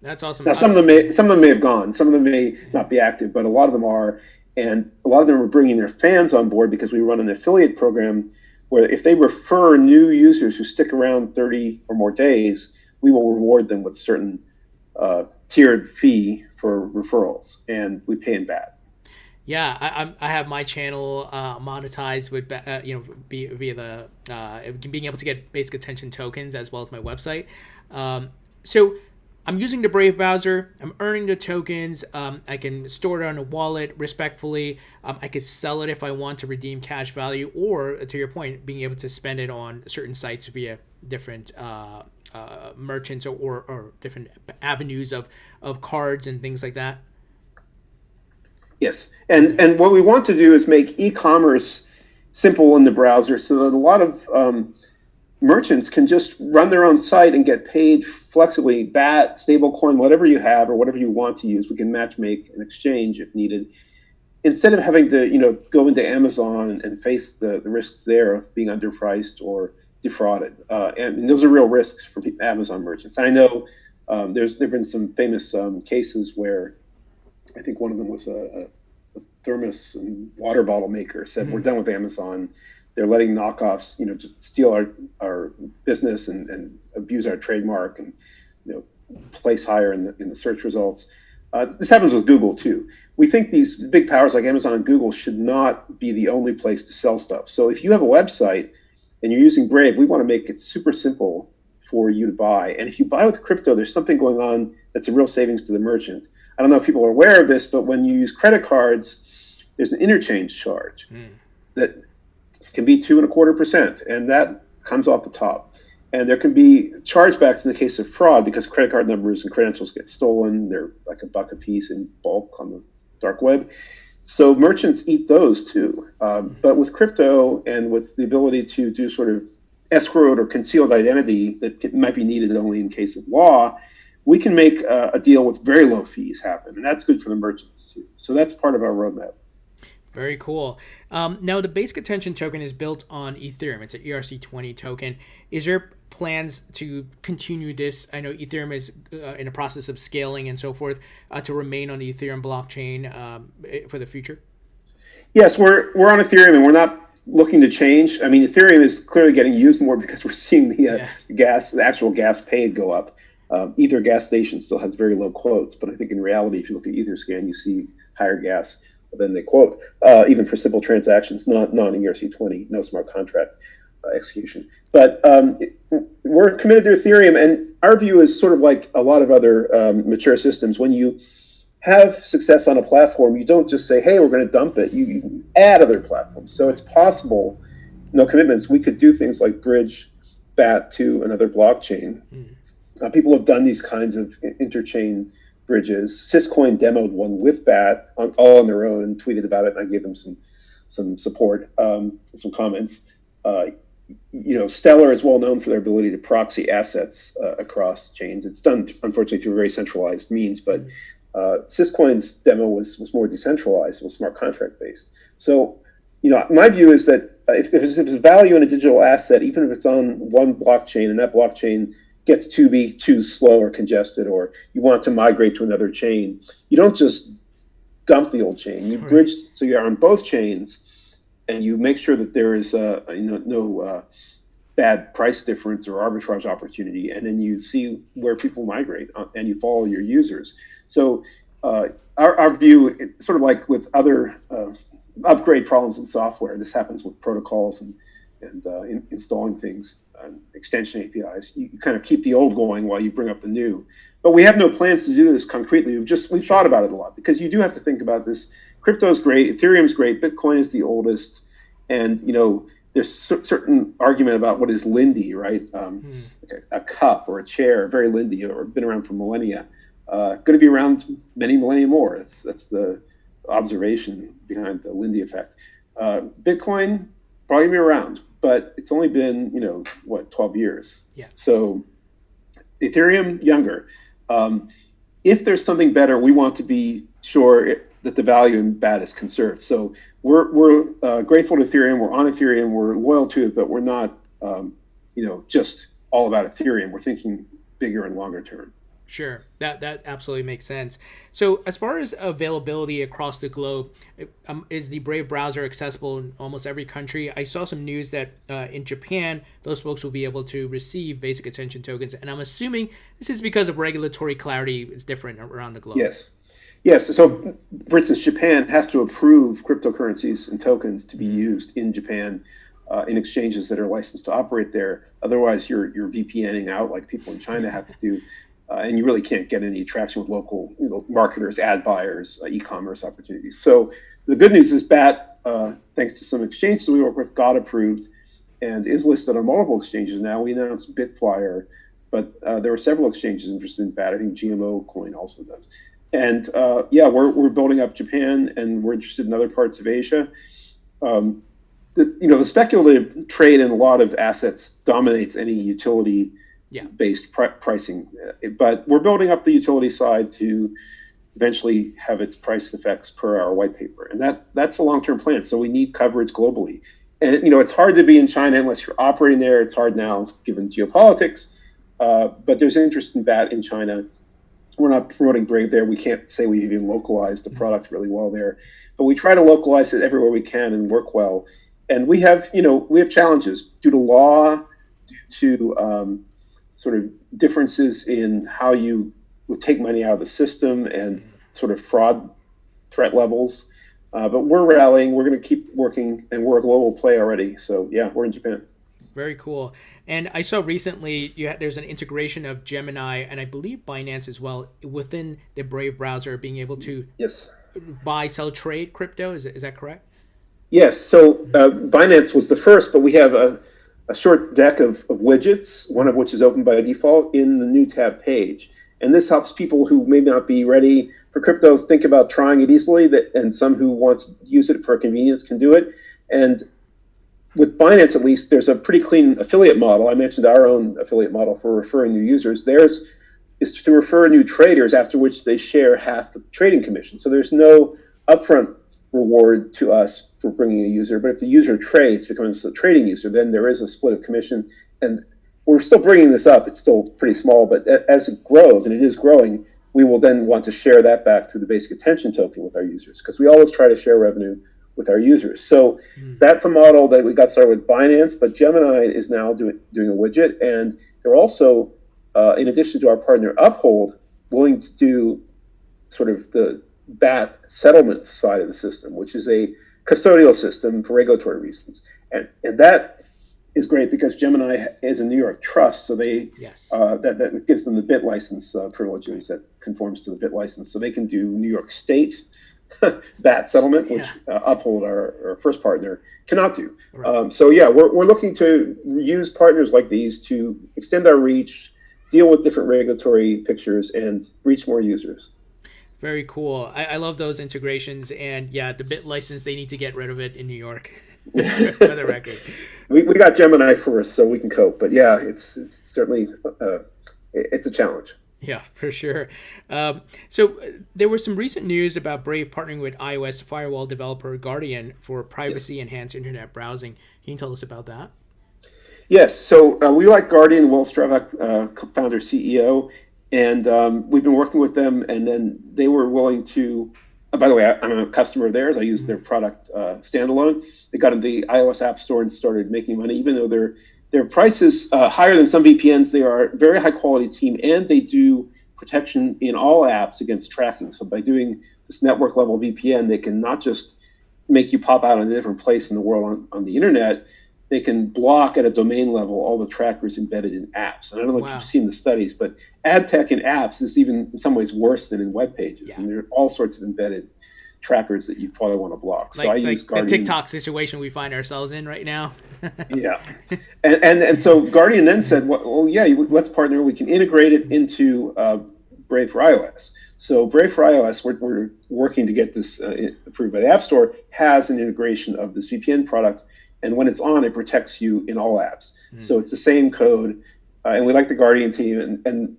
That's awesome. Now, some of them may have gone, some of them may not be active, but a lot of them are. And a lot of them are bringing their fans on board because we run an affiliate program where if they refer new users who stick around 30 or more days, we will reward them with a certain tiered fee for referrals, and we pay in BAT. Yeah, I have my channel monetized with via the being able to get basic attention tokens as well as my website. So I'm using the Brave browser. I'm earning the tokens. I can store it on a wallet respectfully. I could sell it if I want to redeem cash value, or to your point, being able to spend it on certain sites via different merchants or different avenues of cards and things like that. Yes, and what we want to do is make e-commerce simple in the browser so that a lot of merchants can just run their own site and get paid flexibly, BAT, stablecoin, whatever you have or whatever you want to use. We can match make an exchange if needed, instead of having to go into Amazon and face the risks there of being underpriced or defrauded. And those are real risks for Amazon merchants. And I know there've been some famous cases where I think one of them was a thermos and water bottle maker said, we're done with Amazon. They're letting knockoffs, just steal our business and abuse our trademark and, place higher in the search results. This happens with Google too. We think these big powers like Amazon and Google should not be the only place to sell stuff. So if you have a website and you're using Brave, we want to make it super simple for you to buy. And if you buy with crypto, there's something going on that's a real savings to the merchant. I don't know if people are aware of this, but when you use credit cards, there's an interchange charge that can be 2.25%, and that comes off the top. And there can be chargebacks in the case of fraud because credit card numbers and credentials get stolen. They're like $1 a piece in bulk on the dark web. So merchants eat those too. But with crypto and with the ability to do sort of escrowed or concealed identity that might be needed only in case of law, we can make a deal with very low fees happen. And that's good for the merchants too. So that's part of our roadmap. Very cool. Now, the basic attention token is built on Ethereum. It's an ERC20 token. Is there plans to continue this? I know Ethereum is in a process of scaling and so forth to remain on the Ethereum blockchain for the future. Yes, we're on Ethereum and we're not looking to change. I mean, Ethereum is clearly getting used more because we're seeing the actual gas paid go up. Ether gas station still has very low quotes, but I think in reality, if you look at Etherscan, you see higher gas than they quote, even for simple transactions, not non-ERC20, no smart contract execution. But we're committed to Ethereum, and our view is sort of like a lot of other mature systems. When you have success on a platform, you don't just say, hey, we're going to dump it. You add other platforms. So it's possible, no commitments, we could do things like bridge BAT to another blockchain. People have done these kinds of interchain bridges. Syscoin demoed one with BAT all on their own and tweeted about it, and I gave them some support, some comments. Stellar is well known for their ability to proxy assets across chains. It's done, unfortunately, through very centralized means, but Syscoin's demo was more decentralized. It was smart contract based. So, my view is that if there's value in a digital asset, even if it's on one blockchain and that blockchain gets to be too slow or congested, or you want to migrate to another chain, you don't just dump the old chain. You bridge, so you're on both chains, and you make sure that there is no bad price difference or arbitrage opportunity, and then you see where people migrate, and you follow your users. So our view, sort of like with other upgrade problems in software, this happens with protocols and installing things, extension APIs. You kind of keep the old going while you bring up the new. But we have no plans to do this concretely. We've thought about it a lot, because you do have to think about this. Crypto is great, Ethereum is great, Bitcoin is the oldest, and there's certain argument about what is Lindy, right? A cup or a chair, very Lindy, or been around for millennia. Going to be around many millennia more. That's the observation behind the Lindy effect. Bitcoin probably gonna be around, but it's only been 12 years. Yeah. So Ethereum, younger. If there's something better, we want to be sure that the value in BAT is conserved. So we're grateful to Ethereum. We're on Ethereum. We're loyal to it, but we're not just all about Ethereum. We're thinking bigger and longer term. Sure, that absolutely makes sense. So as far as availability across the globe, is the Brave browser accessible in almost every country? I saw some news that in Japan, those folks will be able to receive basic attention tokens, and I'm assuming this is because of regulatory clarity is different around the globe. Yes. So, for instance, Japan has to approve cryptocurrencies and tokens to be used in Japan in exchanges that are licensed to operate there. Otherwise, you're VPNing out like people in China have to do. And you really can't get any traction with local marketers, ad buyers, e-commerce opportunities. So the good news is BAT, thanks to some exchanges we work with, got approved and is listed on multiple exchanges now. We announced Bitflyer, but there were several exchanges interested in BAT. I think GMO Coin also does. And we're building up Japan, and we're interested in other parts of Asia. The speculative trade in a lot of assets dominates any utility based pricing, but we're building up the utility side to eventually have its price effects per our white paper, and that's a long-term plan. So we need coverage globally, and it's hard to be in China unless you're operating there. It's hard now given geopolitics, but there's interest in BAT in China. We're not promoting Brave there. We can't say we even localized the product really well there, but we try to localize it everywhere we can and work well. And we have challenges due to law, due to sort of differences in how you would take money out of the system and sort of fraud threat levels. But we're rallying. We're going to keep working, and we're a global play already. So yeah, we're in Japan. Very cool. And I saw recently there's an integration of Gemini and I believe Binance as well within the Brave browser, being able to buy, sell, trade crypto. Is that correct? Yes. So Binance was the first, but we have a short deck of widgets, one of which is open by default in the new tab page. And this helps people who may not be ready for crypto think about trying it easily, and some who want to use it for convenience can do it. And with Binance, at least, there's a pretty clean affiliate model. I mentioned our own affiliate model for referring new users. Theirs is to refer new traders, after which they share half the trading commission. So there's no upfront reward to us for bringing a user, but if the user trades, becomes a trading user, then there is a split of commission. And we're still bringing this up. It's still pretty small, but as it grows, and it is growing, we will then want to share that back through the basic attention token with our users, because we always try to share revenue with our users. So that's a model that we got started with Binance, but Gemini is now doing a widget, and they're also, in addition to our partner Uphold, willing to do sort of the BAT settlement side of the system, which is a custodial system for regulatory reasons. And that is great because Gemini is a New York trust, so they Yes. that gives them the bit license privileges that conforms to the bit license, so they can do New York State VAT settlement, which Uphold, our first partner, cannot do. Right. So yeah, we're looking to use partners like these to extend our reach, deal with different regulatory pictures, and reach more users. Very cool. I love those integrations, and yeah, the bit license, they need to get rid of it in New York. For the record. We got Gemini first, so we can cope. But yeah, it's certainly it's a challenge. Yeah, for sure. So there was some recent news about Brave partnering with iOS firewall developer Guardian for privacy-enhanced internet browsing. Can you tell us about that? Yes. So we like Guardian, Will Stravak, co-founder, CEO, and we've been working with them. And then they were willing to. By the way, I'm a customer of theirs. I use their product standalone. They got in the iOS App Store and started making money, even though their price is higher than some VPNs. They are a very high quality team, and they do protection in all apps against tracking. So by doing this network level VPN, they can not just make you pop out in a different place in the world on the internet, they can block at a domain level all the trackers embedded in apps. And I don't know if you've seen the studies, but ad tech in apps is even in some ways worse than in web pages. And there are all sorts of embedded trackers that you probably want to block. So I use Guardian. The TikTok situation we find ourselves in right now. Yeah. And so Guardian then said, well, yeah, let's partner. We can integrate it into Brave for iOS. So Brave for iOS, we're working to get this approved by the App Store, has an integration of this VPN product. And when it's on, it protects you in all apps. So it's the same code. And we like the Guardian team. And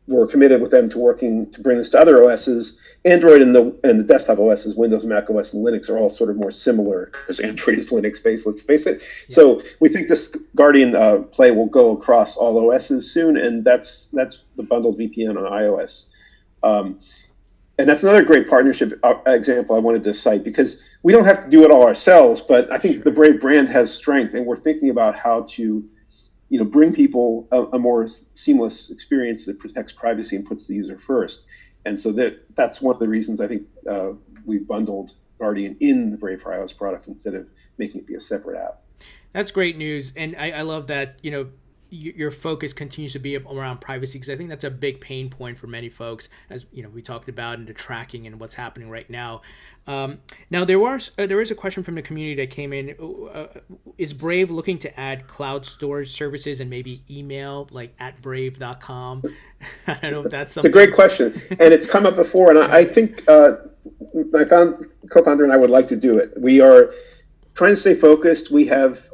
we're committed with them to working to bring this to other OSs. Android and the desktop OSs, Windows, Mac OS, and Linux are all sort of more similar because Android is Linux-based, let's face it. Yeah. So we think this Guardian play will go across all OSs soon. And that's the bundled VPN on iOS. And that's another great partnership example I wanted to cite because we don't have to do it all ourselves, but I think the Brave brand has strength, and we're thinking about how to, bring people a more seamless experience that protects privacy and puts the user first. And so that's one of the reasons I think we bundled Guardian in the Brave for iOS product instead of making it be a separate app. That's great news, and I love that your focus continues to be around privacy because I think that's a big pain point for many folks, as we talked about in the tracking and what's happening right now. Now there is a question from the community that came in. Is Brave looking to add cloud storage services and maybe email like at brave.com? I don't know if that's something. It's a great question, and it's come up before, and I think my co-founder and I would like to do it. We are trying to stay focused. We have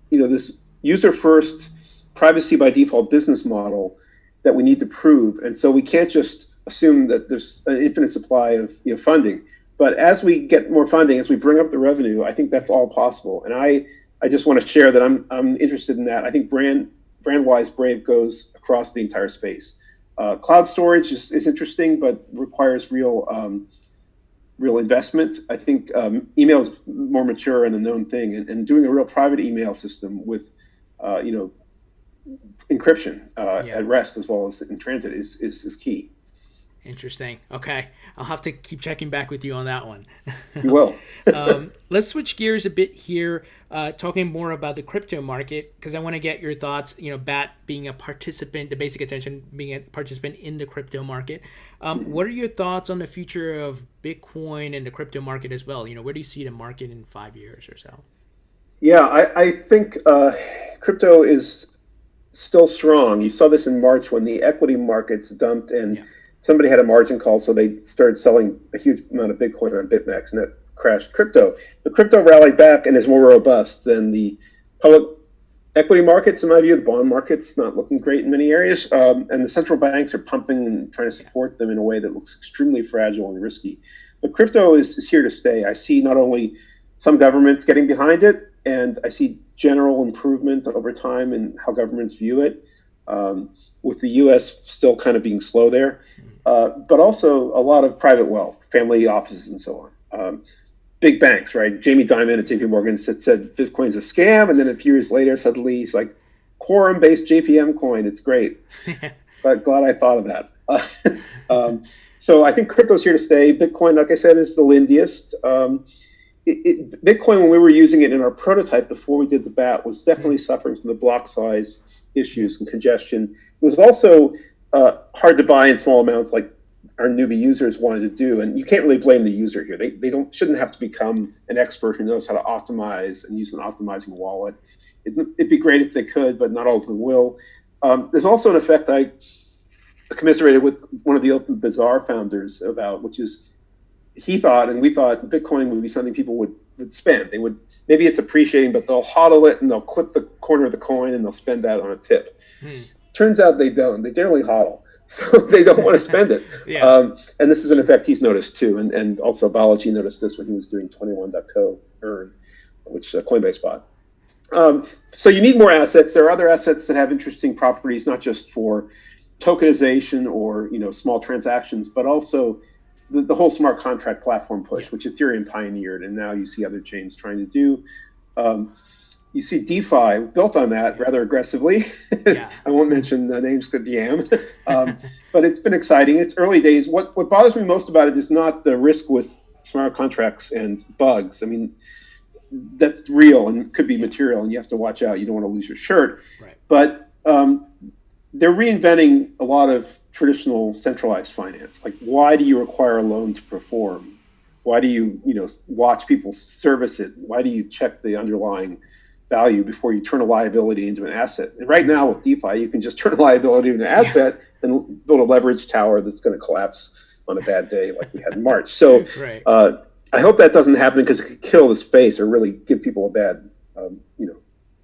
this user first, privacy by default business model that we need to prove. And so we can't just assume that there's an infinite supply of funding. But as we get more funding, as we bring up the revenue, I think that's all possible. And I just want to share that I'm interested in that. I think brand-wise, Brave goes across the entire space. Cloud storage is interesting, but requires real investment. I think email is more mature and a known thing. And doing a real private email system with encryption at rest as well as in transit is key. Interesting. Okay. I'll have to keep checking back with you on that one. You will. Let's switch gears a bit here, talking more about the crypto market, because I want to get your thoughts, BAT being a participant, the basic attention being a participant in the crypto market. What are your thoughts on the future of Bitcoin and the crypto market as well? Where do you see the market in 5 years or so? Yeah, I think crypto is still strong. You saw this in March when the equity markets dumped and somebody had a margin call, so they started selling a huge amount of Bitcoin on BitMEX, and that crashed crypto. The crypto rallied back and is more robust than the public equity markets, in my view. The bond market's not looking great in many areas, and the central banks are pumping and trying to support them in a way that looks extremely fragile and risky. But crypto is here to stay. I see not only some governments getting behind it, and I see general improvement over time in how governments view it, with the U.S. still kind of being slow there, but also a lot of private wealth, family offices and so on. Big banks, right? Jamie Dimon at JP Morgan said Bitcoin's a scam, and then a few years later, suddenly he's like, quorum-based JPM coin, it's great. But glad I thought of that. So I think crypto's here to stay. Bitcoin, like I said, is the lindiest. Bitcoin, when we were using it in our prototype before we did the BAT, was definitely suffering from the block size issues and congestion. It was also hard to buy in small amounts, like our newbie users wanted to do. And you can't really blame the user here. They shouldn't have to become an expert who knows how to optimize and use an optimizing wallet. It'd be great if they could, but not all of them will. There's also an effect I commiserated with one of the Open Bazaar founders about, which is he thought, and we thought, Bitcoin would be something people would spend. They would, maybe it's appreciating, but they'll hodl it and they'll clip the corner of the coin and they'll spend that on a tip. Turns out they don't. They generally hodl. So they don't want to spend it. And this is an effect he's noticed too. And also Balaji noticed this when he was doing 21.co earn, which Coinbase bought. So you need more assets. There are other assets that have interesting properties, not just for tokenization or small transactions, but also the whole smart contract platform push, which Ethereum pioneered, and now you see other chains trying to do. You see DeFi built on that rather aggressively. I won't mention the names to DM, but it's been exciting. It's early days. What bothers me most about it is not the risk with smart contracts and bugs. I mean, that's real and could be material, and you have to watch out. You don't want to lose your shirt. Right. But they're reinventing a lot of traditional centralized finance. Like, why do you require a loan to perform? Why do you watch people service it? Why do you check the underlying value before you turn a liability into an asset? And right now with DeFi, you can just turn a liability into an asset and build a leverage tower that's going to collapse on a bad day like we had in March. So I hope that doesn't happen, because it could kill the space or really give people a bad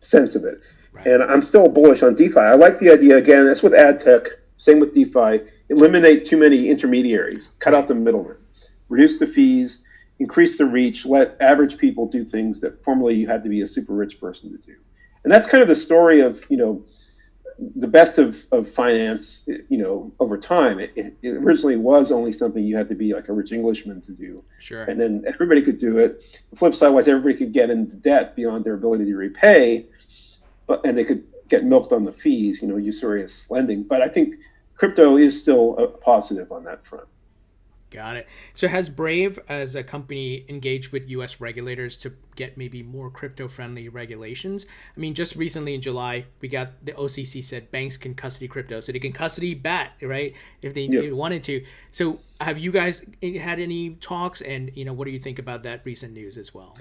sense of it. Right. And I'm still bullish on DeFi. I like the idea, again, that's with ad tech, same with DeFi, eliminate too many intermediaries, cut out the middlemen, reduce the fees, increase the reach, let average people do things that formerly you had to be a super rich person to do. And that's kind of the story of, the best of finance, over time. It originally was only something you had to be like a rich Englishman to do. Sure. And then everybody could do it. The flip side was everybody could get into debt beyond their ability to repay, and they could get milked on the fees, usurious lending. But I think crypto is still a positive on that front. Got it. So has Brave as a company engaged with U.S. regulators to get maybe more crypto-friendly regulations? I mean, just recently in July, we got the OCC said banks can custody crypto. So they can custody BAT, right, if they wanted to. So have you guys had any talks? And, what do you think about that recent news as well?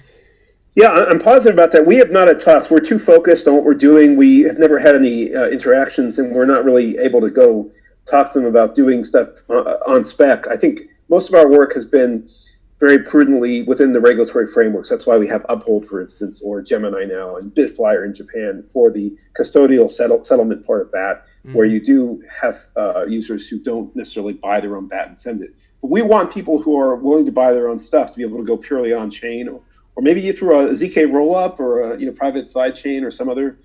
Yeah, I'm positive about that. We have not had talks. We're too focused on what we're doing. We have never had any interactions, and we're not really able to go talk to them about doing stuff on spec. I think most of our work has been very prudently within the regulatory frameworks. That's why we have Uphold, for instance, or Gemini now, and Bitflyer in Japan for the custodial settlement part of BAT, where you do have users who don't necessarily buy their own BAT and send it. But we want people who are willing to buy their own stuff to be able to go purely on chain, or maybe through a ZK rollup or a private sidechain or some other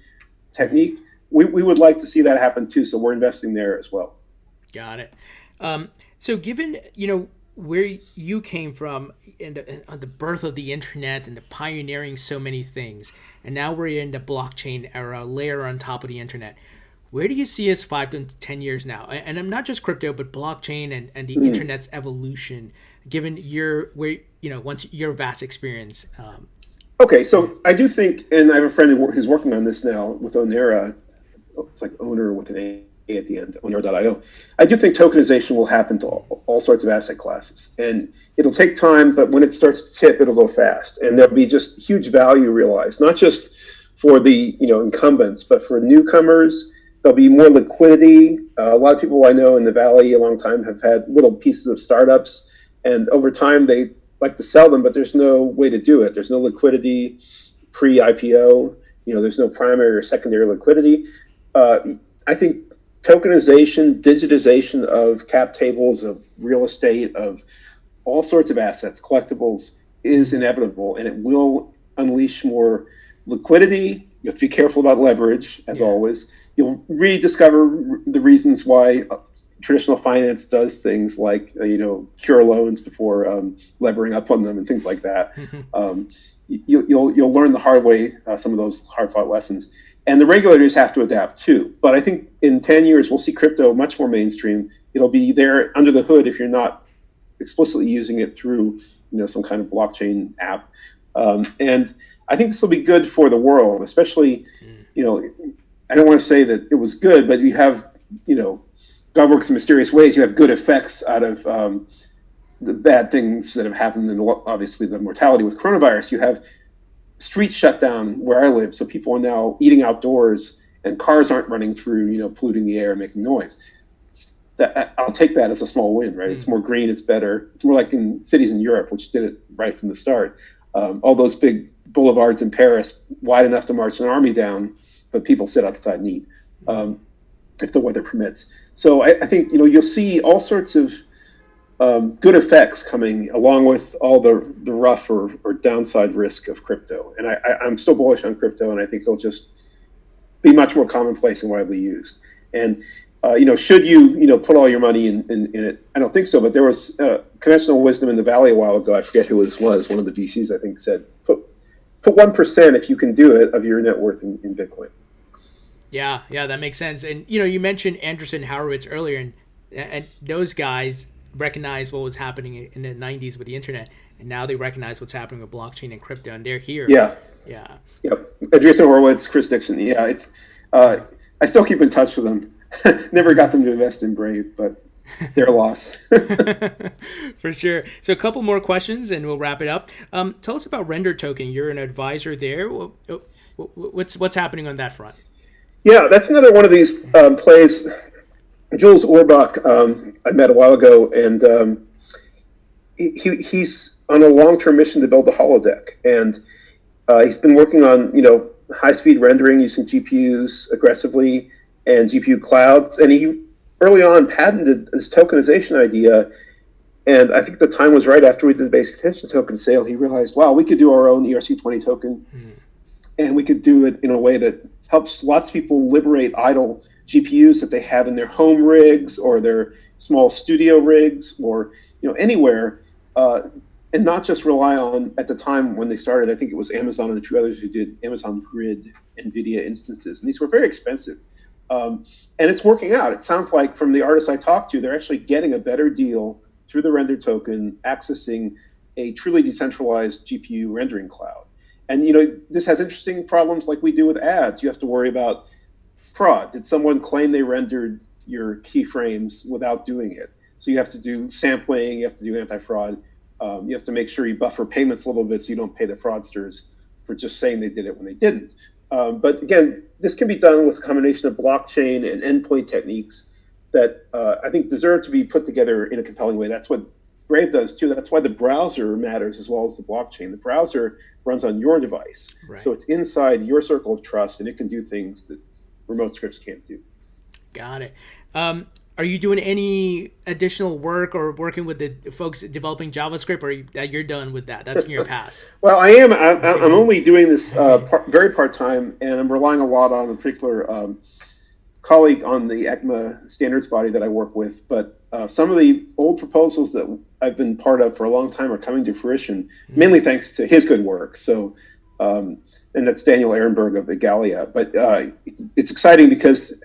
technique. We would like to see that happen too, so we're investing there as well. Got it. So given, where you came from on the birth of the internet and the pioneering so many things, and now we're in the blockchain era, layer on top of the internet, where do you see us 5 to 10 years now? And I'm not just crypto, but blockchain and the internet's evolution, given your vast experience. Okay, so I do think, and I have a friend who's working on this now with Onera. It's like owner with an A at the end, onera.io. I do think tokenization will happen to all sorts of asset classes, and it'll take time, but when it starts to tip, it'll go fast, and there'll be just huge value realized, not just for the incumbents, but for newcomers. There'll be more liquidity. A lot of people I know in the Valley a long time have had little pieces of startups, and over time they like to sell them, but there's no way to do it. There's no liquidity pre-IPO. There's no primary or secondary liquidity. I think tokenization, digitization of cap tables, of real estate, of all sorts of assets, collectibles, is inevitable, and it will unleash more liquidity. You have to be careful about leverage, as always. You'll rediscover the reasons why traditional finance does things like cure loans before levering up on them and things like that. You'll learn the hard way some of those hard-fought lessons. And the regulators have to adapt too. But I think in 10 years, we'll see crypto much more mainstream. It'll be there under the hood if you're not explicitly using it through some kind of blockchain app. And I think this will be good for the world, especially, you know, I don't want to say that it was good, but you have, you know, God works in mysterious ways. You have good effects out of the bad things that have happened, and obviously the mortality with coronavirus. You have streets shut down where I live, so people are now eating outdoors, and cars aren't running through, you know, polluting the air and making noise. I'll take that as a small win, right? It's more green, it's better. It's more like in cities in Europe, which did it right from the start. All those big boulevards in Paris, wide enough to march an army down, but people sit outside and eat, if the weather permits. So I think, you know, you'll see all sorts of good effects coming along with all the rough or downside risk of crypto. And I'm still bullish on crypto, and I think it'll just be much more commonplace and widely used. And you know, should you know, put all your money in it? I don't think so, but there was conventional wisdom in the Valley a while ago. I forget who it was. One of the VCs, I think, said put 1%, if you can do it, of your net worth in Bitcoin. Yeah, that makes sense. And you know, you mentioned Andreessen Horowitz earlier, and those guys recognized what was happening in the 90s with the internet, and now they recognize what's happening with blockchain and crypto, and they're here. Yeah. Yep. Andreessen Horowitz, Chris Dixon. Yeah, it's. I still keep in touch with them. Never got them to invest in Brave, but they're a loss. For sure. So a couple more questions and we'll wrap it up. Tell us about Render Token. You're an advisor there. What's happening on that front? Yeah, that's another one of these plays. Jules Orbach, I met a while ago, and he's on a long-term mission to build a holodeck. And he's been working on, you know, high-speed rendering using GPUs aggressively and GPU clouds. And he early on patented this tokenization idea. And I think the time was right after we did the basic attention token sale. He realized, wow, we could do our own ERC20 token, and we could do it in a way that helps lots of people liberate idle GPUs that they have in their home rigs or their small studio rigs, or, you know, anywhere, and not just rely on, at the time when they started, I think it was Amazon and a few others who did Amazon Grid NVIDIA instances, and these were very expensive. And it's working out. It sounds like from the artists I talked to, they're actually getting a better deal through the Render token, accessing a truly decentralized GPU rendering cloud. And, you know, this has interesting problems like we do with ads. You have to worry about fraud. Did someone claim they rendered your keyframes without doing it? So you have to do sampling, you have to do anti-fraud. You have to make sure you buffer payments a little bit so you don't pay the fraudsters for just saying they did it when they didn't. But again, this can be done with a combination of blockchain and endpoint techniques that I think deserve to be put together in a compelling way. That's what Brave does too. That's why the browser matters as well as the blockchain. The browser runs on your device, right. So it's inside your circle of trust, and it can do things that remote scripts can't do. Got it. Are you doing any additional work or working with the folks developing JavaScript, or you're done with that? That's in your past. Well, I am. I'm only doing this very part-time, and I'm relying a lot on a particular colleague on the ECMA standards body that I work with. But some of the old proposals that I've been part of for a long time are coming to fruition, mainly thanks to his good work. So, and that's Daniel Ehrenberg of Igalia. But it's exciting because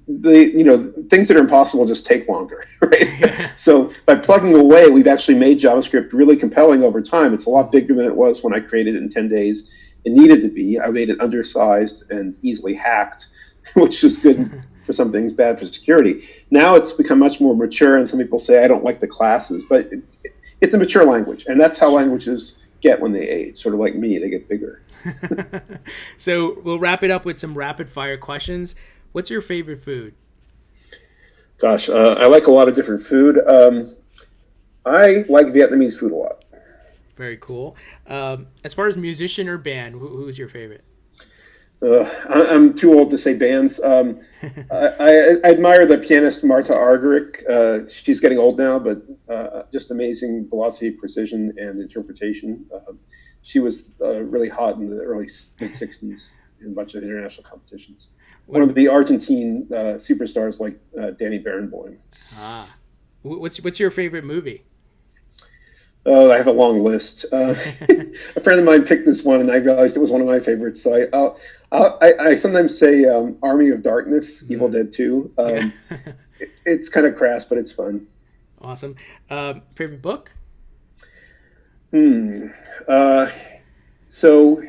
things that are impossible just take longer, right? Yeah. So by plugging away, we've actually made JavaScript really compelling over time. It's a lot bigger than it was when I created it in 10 days. It needed to be. I made it undersized and easily hacked, which was good for some things, bad for security. Now it's become much more mature, and some people say I don't like the classes, but it's a mature language, and that's how languages get when they age. Sort of like me, they get bigger. So we'll wrap it up with some rapid fire questions. What's your favorite food? Gosh, I like a lot of different food. I like Vietnamese food a lot. Very cool. As far as musician or band, who's your favorite? I'm too old to say bands. I admire the pianist Marta Argerich. She's getting old now, but just amazing velocity, precision, and interpretation. She was really hot in the early mid-'60s in a bunch of international competitions. One of the Argentine superstars like Danny Barenboim. What's your favorite movie? Oh, I have a long list. A friend of mine picked this one, and I realized it was one of my favorites. So I sometimes say Army of Darkness, Evil Dead 2. It's kind of crass, but it's fun. Awesome. Favorite book? So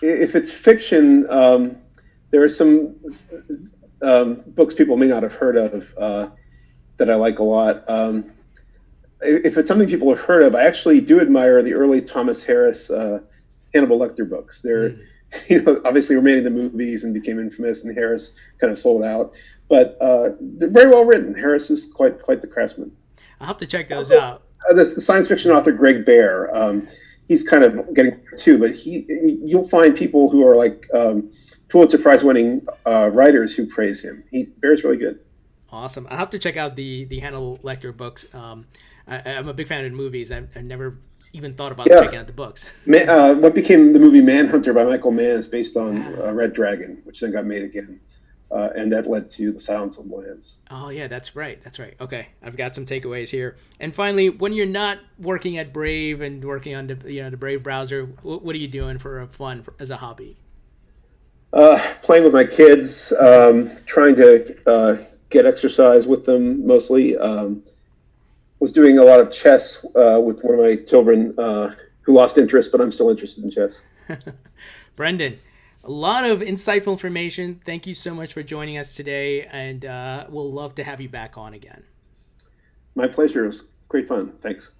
if it's fiction, there are some books people may not have heard of that I like a lot. If it's something people have heard of, I actually do admire the early Thomas Harris Hannibal Lecter books. They're, obviously were made into movies and became infamous, and Harris kind of sold out. But they're very well written. Harris is quite the craftsman. I'll have to check those out. The science fiction author Greg Bear, he's kind of getting too, but you'll find people who are like Pulitzer Prize-winning writers who praise him. Bear's really good. Awesome. I'll have to check out the Hannibal Lecter books. I'm a big fan of movies. I've never even thought about checking out the books. What became the movie Manhunter by Michael Mann is based on Red Dragon, which then got made again. And that led to The Silence of the Lambs. Oh, yeah, that's right. Okay, I've got some takeaways here. And finally, when you're not working at Brave and working on the Brave browser, what are you doing for fun as a hobby? Playing with my kids, trying to get exercise with them mostly. Was doing a lot of chess with one of my children who lost interest, but I'm still interested in chess. Brendan, a lot of insightful information. Thank you so much for joining us today, and we'll love to have you back on again. My pleasure. It was great fun. Thanks.